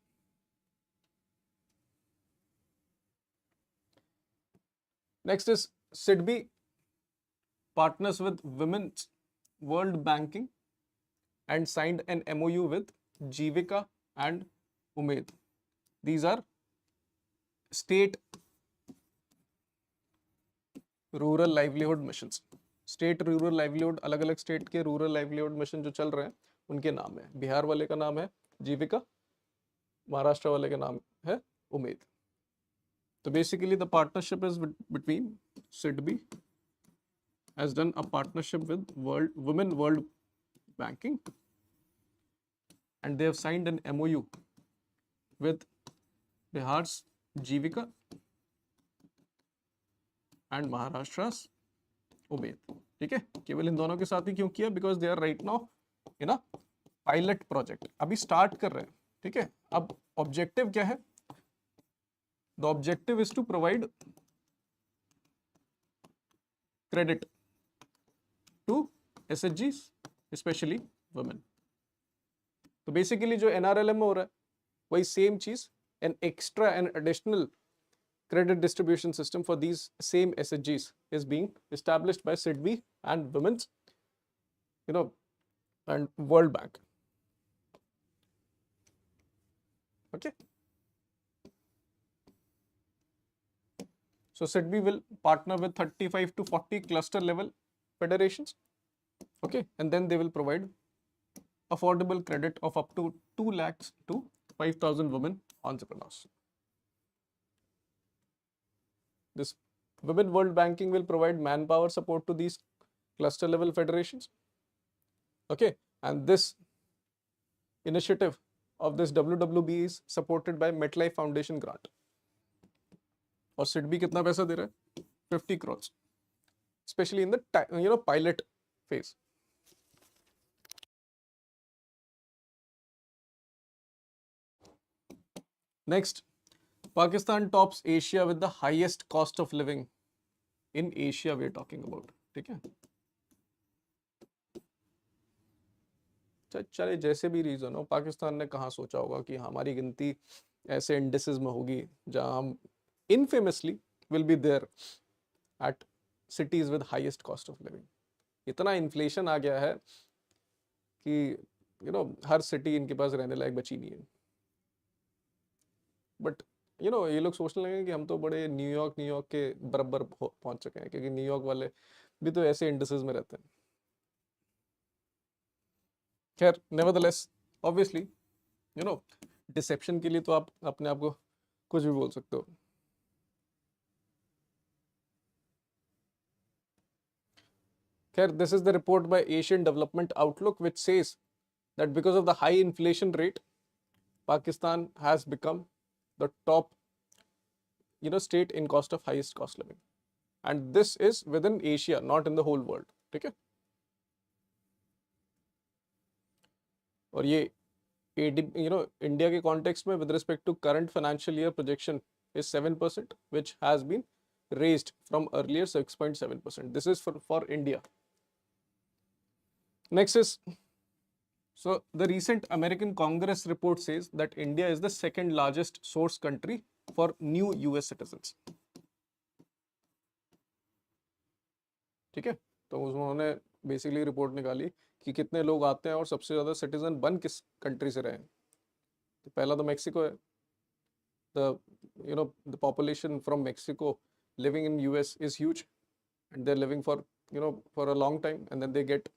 Next is SIDBI partners with Women's World Banking and signed an MOU with Jivika and Umed. These are state rural livelihood missions. State rural livelihood, अलग अलग state के rural livelihood mission जो चल रहे हैं उनके नाम है. बिहार वाले का नाम है जीविका, महाराष्ट्र वाले का नाम है उमेद. तो basically the partnership is between SIDBI has done a partnership with Women World Banking and they have signed an MOU with Bihar's Jivika and Maharashtra's Umed. ठीक है, केवल इन दोनों के साथ ही क्यों किया? Because they are right now in a pilot project. अभी स्टार्ट कर रहे हैं. ठीक है, अब ऑब्जेक्टिव क्या है? The objective is to provide credit to SHGs, specially women. तो बेसिकली जो NRLM में हो रहा है वही सेम चीज, an extra and additional credit distribution system for these same SHGs is being established by SIDBI and Women's, and World Bank. Okay. So SIDBI will partner with 35 to 40 cluster level federations. Okay. And then they will provide affordable credit of up to 2 lakhs to 5,000 women entrepreneurs. This Women World Banking will provide manpower support to these cluster level federations. Okay, and this initiative of this WWB is supported by MetLife Foundation grant. और SIDBI कितना पैसा दे रहा है? 50 crores, especially in the pilot phase. Next, Pakistan tops Asia with the highest cost of living in Asia we are talking about. ठीक है, चले जैसे भी रीजन हो, पाकिस्तान ने कहाँ सोचा होगा कि हमारी गिनती ऐसे इंडिसेस में होगी जहां हम infamously will be there at cities with highest cost of living. इतना इन्फ्लेशन आ गया है कि हर सिटी इनके पास रहने लायक बची नहीं है. बट ये लोग सोचने लगे कि हम तो बड़े न्यूयॉर्क के बराबर पहुंच चुके हैं, क्योंकि न्यूयॉर्क वाले भी तो ऐसे इंडिसेस में रहते हैं. खैर, नेवरदलेस, ऑब्वियसली डिसेप्शन के लिए तो आप अपने आप को कुछ भी बोल सकते हो. खैर, this is the report by Asian development outlook which says that because of the high inflation rate, Pakistan has become the top state in highest cost living, and this is within Asia, not in the whole world. ठीक है, और ये India के context में with respect to current financial year projection is 7%, which has been raised from earlier 6.7%. This is for India. Next is, so the recent American Congress report says that India is the second largest source country for new US citizens. ठीक है, तो उन्होंने basically report निकाली कि कितने लोग आते हैं और सबसे ज्यादा सिटीजन बन किस कंट्री से रहे हैं. तो पहला तो मेक्सिको है. the population from Mexico living in US is huge, and they're living for for a long time, and then they get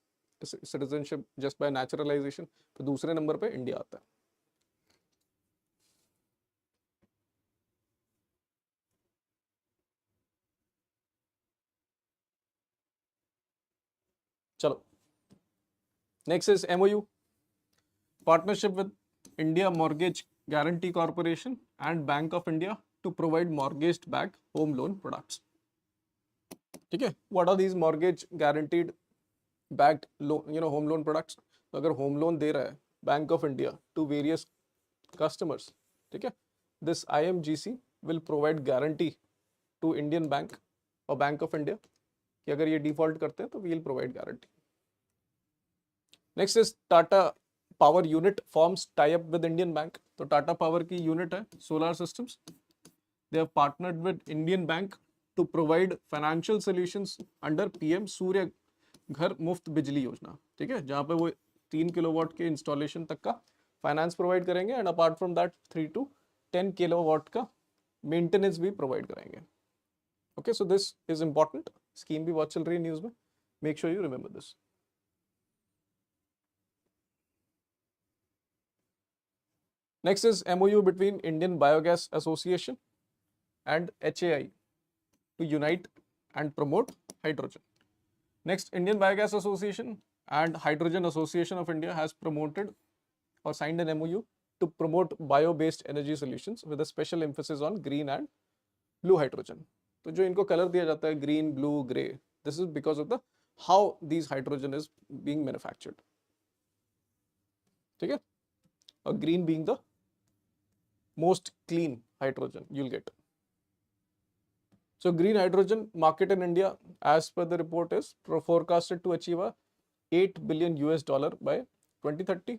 citizenship just by naturalisation, तो दूसरे नंबर पे इंडिया आता है। चलो next is MOU, partnership with India Mortgage Guarantee Corporation and Bank of India to provide mortgage backed home loan products. ठीक है, what are these mortgage guaranteed backed home loan products? तो अगर home loan दे रहा है Bank of India to various customers, ठीक है, this IMGC will provide guarantee to Indian Bank और बैंक ऑफ इंडिया कि अगर ये डिफॉल्ट करते हैं तो we will provide guarantee. Next is Tata power unit forms tie up with Indian Bank. तो टाटा पावर की यूनिट है solar systems, they have partnered with Indian Bank to provide financial solutions under PM Surya Ghar Muft बिजली योजना। ठीक है, जहां पे वो 3 किलोवाट के इंस्टॉलेशन तक का फाइनेंस प्रोवाइड करेंगे and apart from that 3 to 10 kilowatt का मेंटेनेंस भी प्रोवाइड कराएंगे। Okay, so this is important, scheme भी बहुत चल रही है न्यूज में, make sure you remember this. Next is MOU between Indian Biogas Association and HAI to unite and promote hydrogen. Next, Indian Biogas Association and Hydrogen Association of India has promoted or signed an MOU to promote bio-based energy solutions with a special emphasis on green and blue hydrogen. तो जो इनको colour दिया जाता है green, blue, grey, this is because of the how these hydrogen is being manufactured. ठीक है, और green being the most clean hydrogen you'll get. So green hydrogen market in India, as per the report, is forecasted to achieve a $8 billion by 2030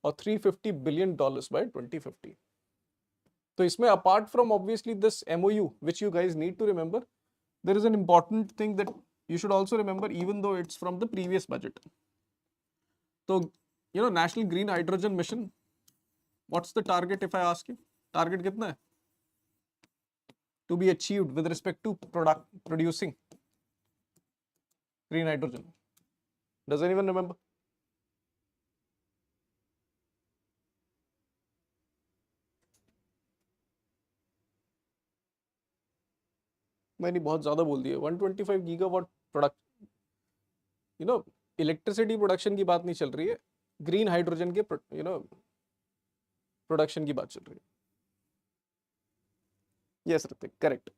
or $350 billion by 2050. So इसमें apart from obviously this MOU, which you guys need to remember, there is an important thing that you should also remember, even though it's from the previous budget. So National Green Hydrogen Mission, what's the target if I ask you? Target कितना है? To be achieved with respect to producing green hydrogen. Does anyone remember? मैंने बहुत ज्यादा बोल दिया, 125 gigawatt product, electricity production की बात नहीं चल रही है, ग्रीन हाइड्रोजन के प्रोडक्शन की बात चल रही है। Yes Hrithik, correct,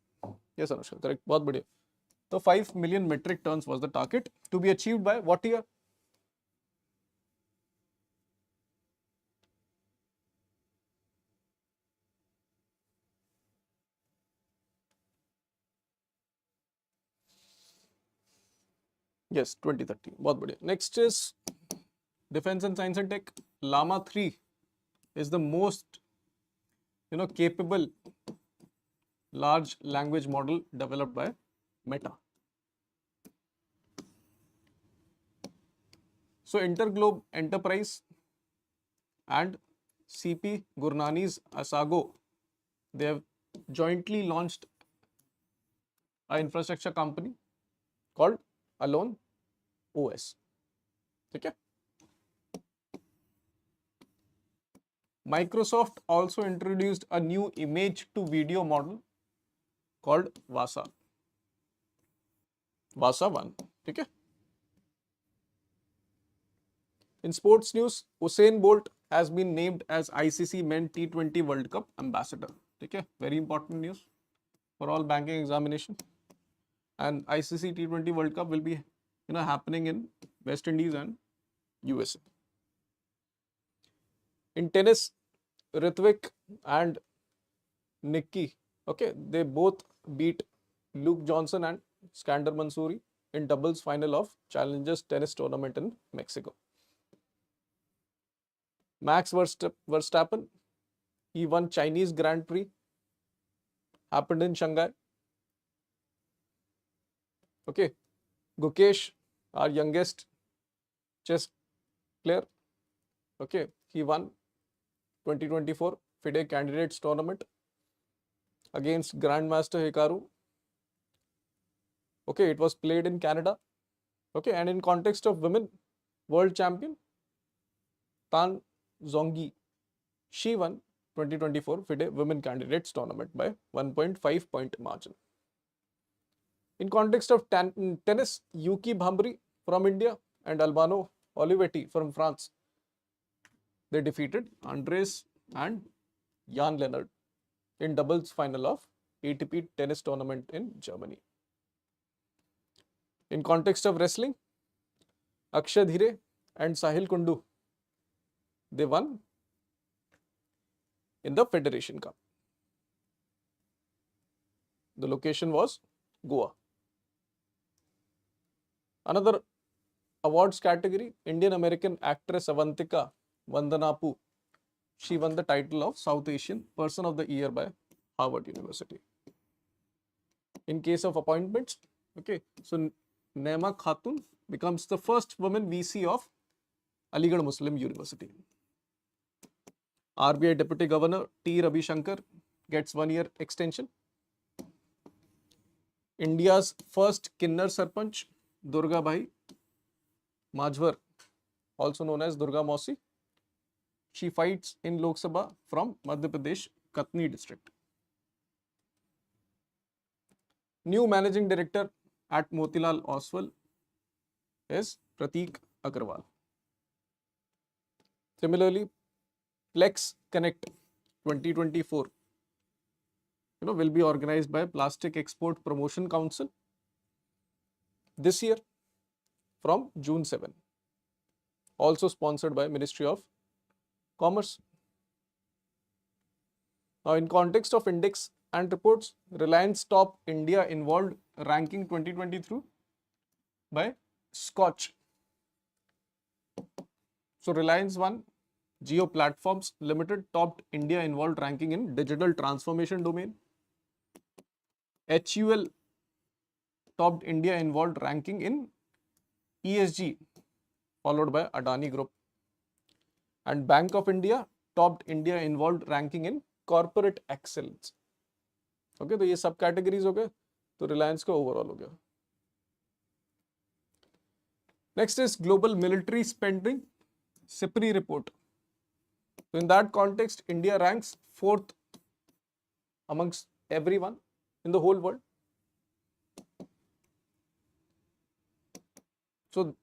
yes Anushka, correct, बहुत बढ़िया। तो 5 million metric tons was the target to be achieved by what year? Yes, 2030, बहुत बढ़िया। Next is defense and science and tech. Llama 3 is the most capable large language model developed by Meta. So Interglobe Enterprise and CP Gurnani's Asago, they have jointly launched an infrastructure company called Alone OS. ठीक है? Microsoft also introduced a new image to video model called VASA 1. ठीक है? In sports news, Usain Bolt has been named as ICC Men T20 World Cup ambassador. ठीक है? Very important news for all banking examination. And ICC T20 World Cup will be happening in West Indies and USA. In tennis, Ritwik and Nikki, okay, they both beat Luke Johnson and Skander Mansouri in doubles final of Challengers tennis tournament in Mexico. Max Verstappen, he won Chinese Grand Prix, happened in Shanghai. Okay, Gukesh, our youngest chess player, okay, he won 2024 FIDE Candidates Tournament against Grandmaster Hikaru. Okay, it was played in Canada. Okay, and in context of women, world champion Tan Zhongyi. She won 2024 FIDE Women Candidates Tournament by 1.5 point margin. In context of tennis, Yuki Bhambri from India and Albano Olivetti from France, they defeated Andres and Jan Lennard in doubles final of ATP tennis tournament in Germany. In context of wrestling, Akshay Dhire and Sahil Kundu, they won in the Federation Cup. The location was Goa. Another awards category, Indian American actress Avantika Vandanapu. She won the title of South Asian Person of the Year by Harvard University. In case of appointments, okay, so Naima Khatun becomes the first woman VC of Aligarh Muslim University. RBI Deputy Governor T. Ravi Shankar gets 1 year extension. India's first Kinnar Sarpanch, Durga Bhai Majhwar, also known as Durga Mausi. She fights in Lok Sabha from Madhya Pradesh, Katni district. New managing director at Motilal Oswal is Prateek Agrawal. Similarly, Plex Connect 2024 will be organized by Plastic Export Promotion Council this year from June 7. Also sponsored by Ministry of Commerce. Now, in context of index and reports, Reliance top India involved ranking 2023 by Scotch. So, Reliance One Geo Platforms Limited topped India involved ranking in digital transformation domain. HUL topped India involved ranking in ESG, followed by Adani Group. And Bank of India topped India involved ranking in corporate excellence. Okay, तो ये सब categories हो गए, तो रिलायंस का overall हो गया. Next is global military spending, SIPRI report. So in that context, India ranks 4th amongst everyone in the whole world. So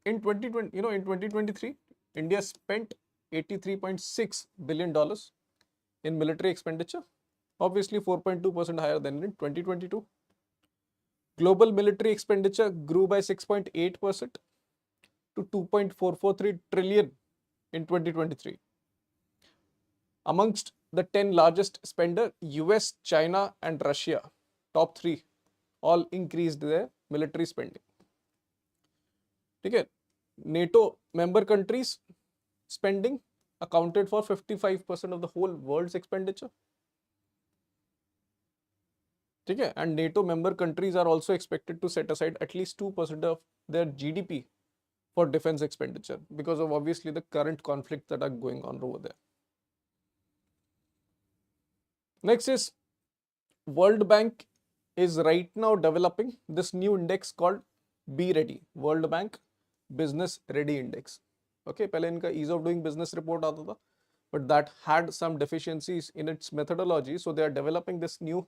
in 2020, in 2023, India spent $83.6 billion in military expenditure, obviously 4.2% higher than in 2022. Global military expenditure grew by 6.8% to 2.443 trillion in 2023. Amongst the 10 largest spender, US, China and Russia, top 3, all increased their military spending. Okay. NATO member countries spending accounted for 55% of the whole world's expenditure. Okay. And NATO member countries are also expected to set aside at least 2% of their GDP for defense expenditure because of obviously the current conflicts that are going on over there. Next is World Bank is right now developing this new index called Be Ready, World Bank Business Ready Index. Okay, पहले इनका ease of doing business report आता था, but that had some deficiencies in its methodology, so they are developing this new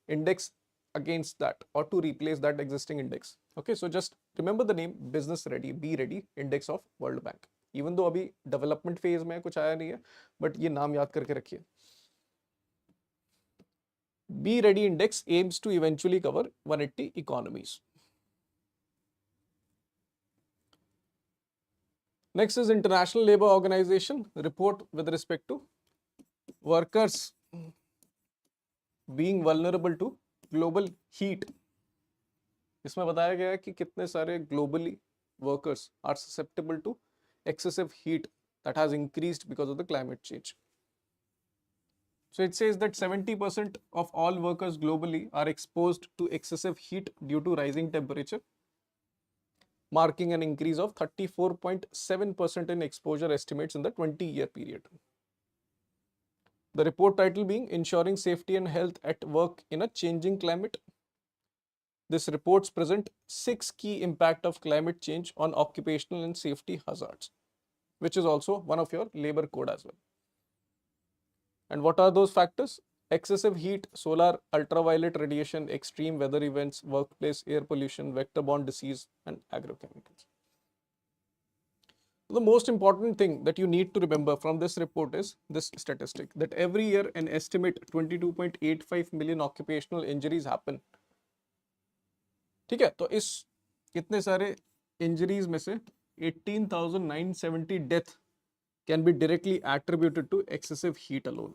index against that or to replace that existing index. Okay, so just remember the name Business Ready, Be Ready Index of World Bank. Even though अभी development phase में कुछ आया नहीं है, but ये नाम याद करके रखिए. Be Ready Index aims to eventually cover 180 economies. Next is International Labour Organization report with respect to workers being vulnerable to global heat. इसमें बताया गया है कि कितने सारे globally workers are susceptible to excessive heat that has increased because of the climate change. So it says that 70% of all workers globally are exposed to excessive heat due to rising temperature, marking an increase of 34.7% in exposure estimates in the 20-year period. The report title being Ensuring Safety and Health at Work in a Changing Climate. This reports present 6 key impact of climate change on occupational and safety hazards, which is also one of your labor code as well. And what are those factors? Excessive heat, solar, ultraviolet radiation, extreme weather events, workplace air pollution, vector-borne disease, and agrochemicals. The most important thing that you need to remember from this report is this statistic that every year an estimate 22.85 million occupational injuries happen. ठीक है, तो इस इतने सारे injuries में से 18,970 death can be directly attributed to excessive heat alone.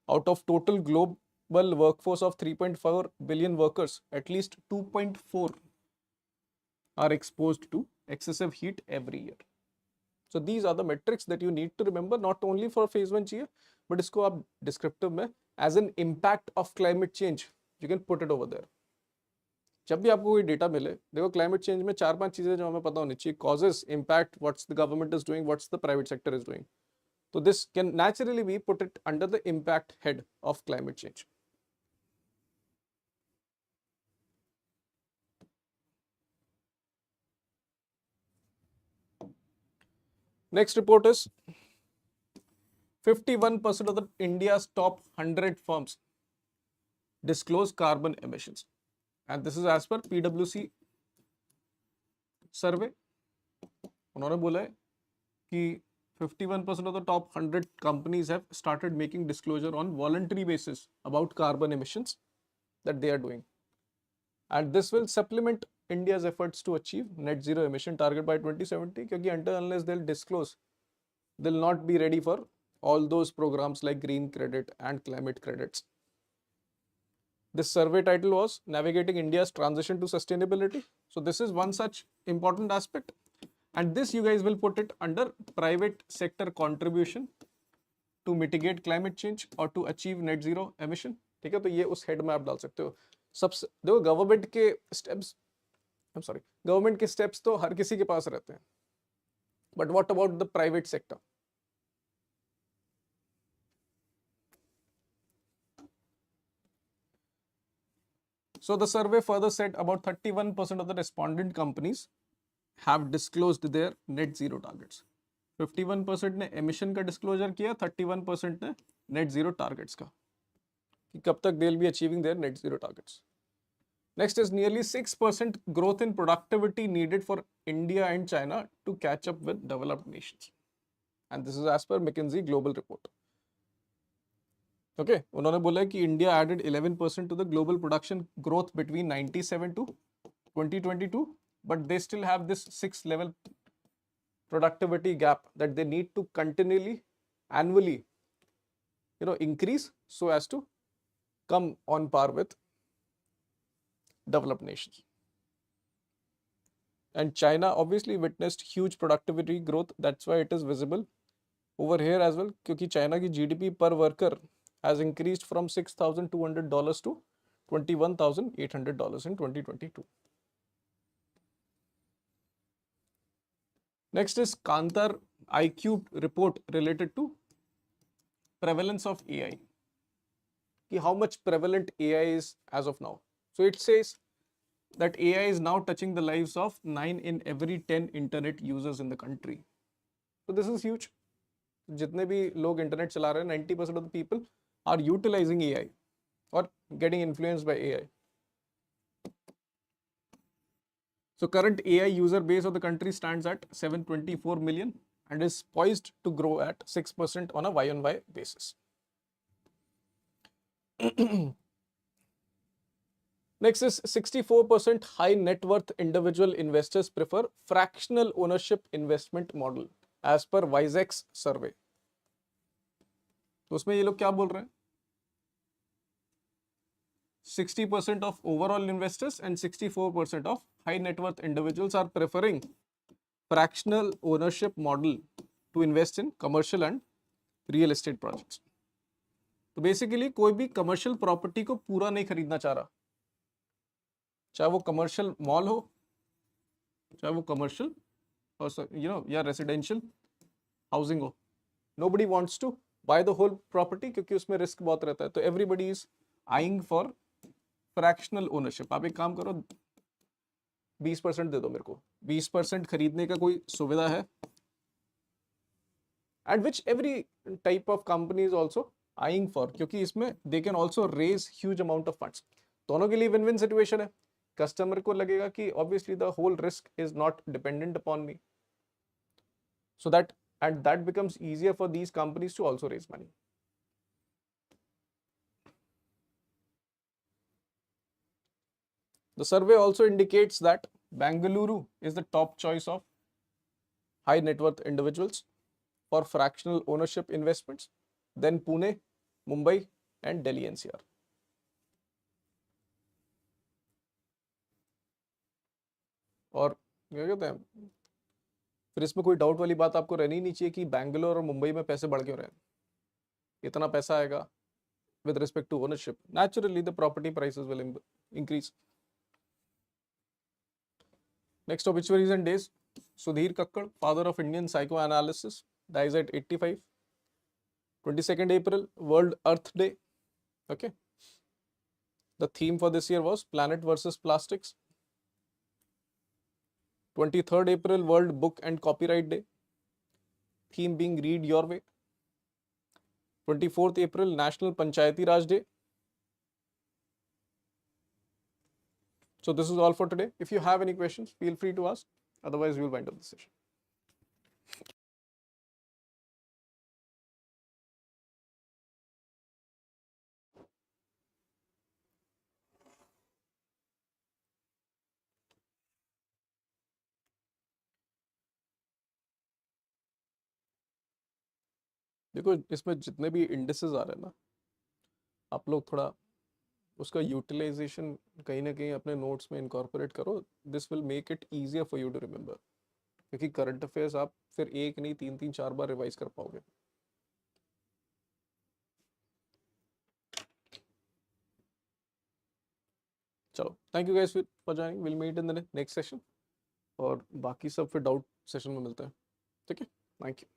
Out of total global workforce of 3.4 billion workers, at least 2.4 are exposed to excessive heat every year. So these are the metrics that you need to remember, not only for phase 1 चाहिए, but इसको आप descriptive में as an impact of climate change, you can put it over there. जब भी आपको कोई data मिले, देखो क्लाइमेट चेंज में 4-5 चीजें जो हमें पता होनी चाहिए, causes, impact, what's the government is doing, what's the private sector is doing. तो this can naturally be put it under the impact head of climate change. Next report is 51% of the India's top 100 firms disclose carbon emissions. And this is as per PwC survey. उन्होंने बोला है कि 51% of the top 100 companies have started making disclosure on voluntary basis about carbon emissions that they are doing. And this will supplement India's efforts to achieve net zero emission target by 2070, क्योंकि until unless they'll disclose, they'll not be ready for all those programs like green credit and climate credits. This survey title was Navigating India's Transition to Sustainability. So this is one such important aspect. And this you guys will put it under private sector contribution to mitigate climate change or to achieve net zero emission. ठीक है, तो ये उस head में आप डाल सकते हो. सबसे देखो गवर्नमेंट के स्टेप्स, गवर्नमेंट के स्टेप्स तो हर किसी के पास रहते हैं, but what about the private sector? So the survey further said about 31% of the respondent companies have disclosed their net zero targets. 51% ने emission का disclosure किया, 31% ने net zero targets का, कि कब तक they'll be achieving their net zero targets. Next is nearly 6% growth in productivity needed for India and China to catch up with developed nations. And this is as per McKinsey Global Report. Okay, उन्होंने बोला कि India added 11% to the global production growth between 97 to 2022, but they still have this 6-level productivity gap that they need to continually, annually, increase so as to come on par with developed nations. And China obviously witnessed huge productivity growth. That's why it is visible over here as well, क्योंकि China की GDP per worker has increased from $6,200 to $21,800 in 2022. Next is Kantar iCube report related to prevalence of AI. How much prevalent AI is as of now. So it says that AI is now touching the lives of 9 in every 10 internet users in the country. So this is huge. जितने भी लोग internet चला रहे हैं, 90% of the people are utilizing AI or getting influenced by AI. So current AI user base of the country stands at 724 million and is poised to grow at 6% on a Y-on-Y basis. Next is 64% high net worth individual investors prefer fractional ownership investment model as per Wisex survey. तो उसमें ये लोग क्या बोल रहे हैं? 60% of overall investors and 64% of high net worth individuals are preferring fractional ownership model to invest in commercial and real estate projects. तो basically कोई भी कमर्शियल प्रॉपर्टी को पूरा नहीं खरीदना चाह रहा, चाहे वो कमर्शियल मॉल हो, चाहे वो कमर्शियल और या रेसिडेंशियल हाउसिंग हो. Nobody wants to buy the whole property क्योंकि उसमें रिस्क बहुत रहता है. तो everybody is eyeing for fractional ownership, आप एक काम करो 20% दे दो मेरे को, 20% खरीदने का कोई सुविधा है, at which every type of company is also eyeing for, क्योंकि इसमें they can also raise huge amount of funds, दोनों के लिए विन विन सिचुएशन है। कस्टमर को लगेगा कि obviously the whole risk is not dependent upon me, so that and that becomes easier for these companies to also raise money. The survey also indicates that Bengaluru is the top choice of high net worth individuals for fractional ownership investments, then Pune, Mumbai and Delhi NCR. और क्या कहते हैं, फिर इसमें कोई doubt वाली बात आपको रहनी नहीं चाहिए कि बैंगलोर और मुंबई में पैसे बढ़ क्यों रहे हैं, इतना पैसा आएगा with respect to ownership. Naturally, the property prices will increase. Next obituaries and days. Sudhir Kakkad, father of Indian psychoanalysis, dies at 85. 22nd April, World Earth Day. Okay. The theme for this year was Planet versus Plastics. 23rd April, World Book and Copyright Day. Theme being Read Your Way. 24th April, National Panchayati Raj Day. So this is all for today. If you have any questions, feel free to ask. Otherwise, we will wind up the session. देखो इसमें जितने भी indices आ रहे हैं ना, आप लोग थोड़ा उसका यूटिलाइजेशन कहीं ना कहीं अपने नोट्स में इनकॉर्पोरेट करो. This will make it easier for you to remember, क्योंकि करंट अफेयर्स आप फिर एक नहीं 3-3-4 बार रिवाइज कर पाओगे. चलो, thank you guys for joining. Will meet in the next session, और बाकी सब फिर डाउट सेशन में मिलता है. ठीक है, थैंक यू.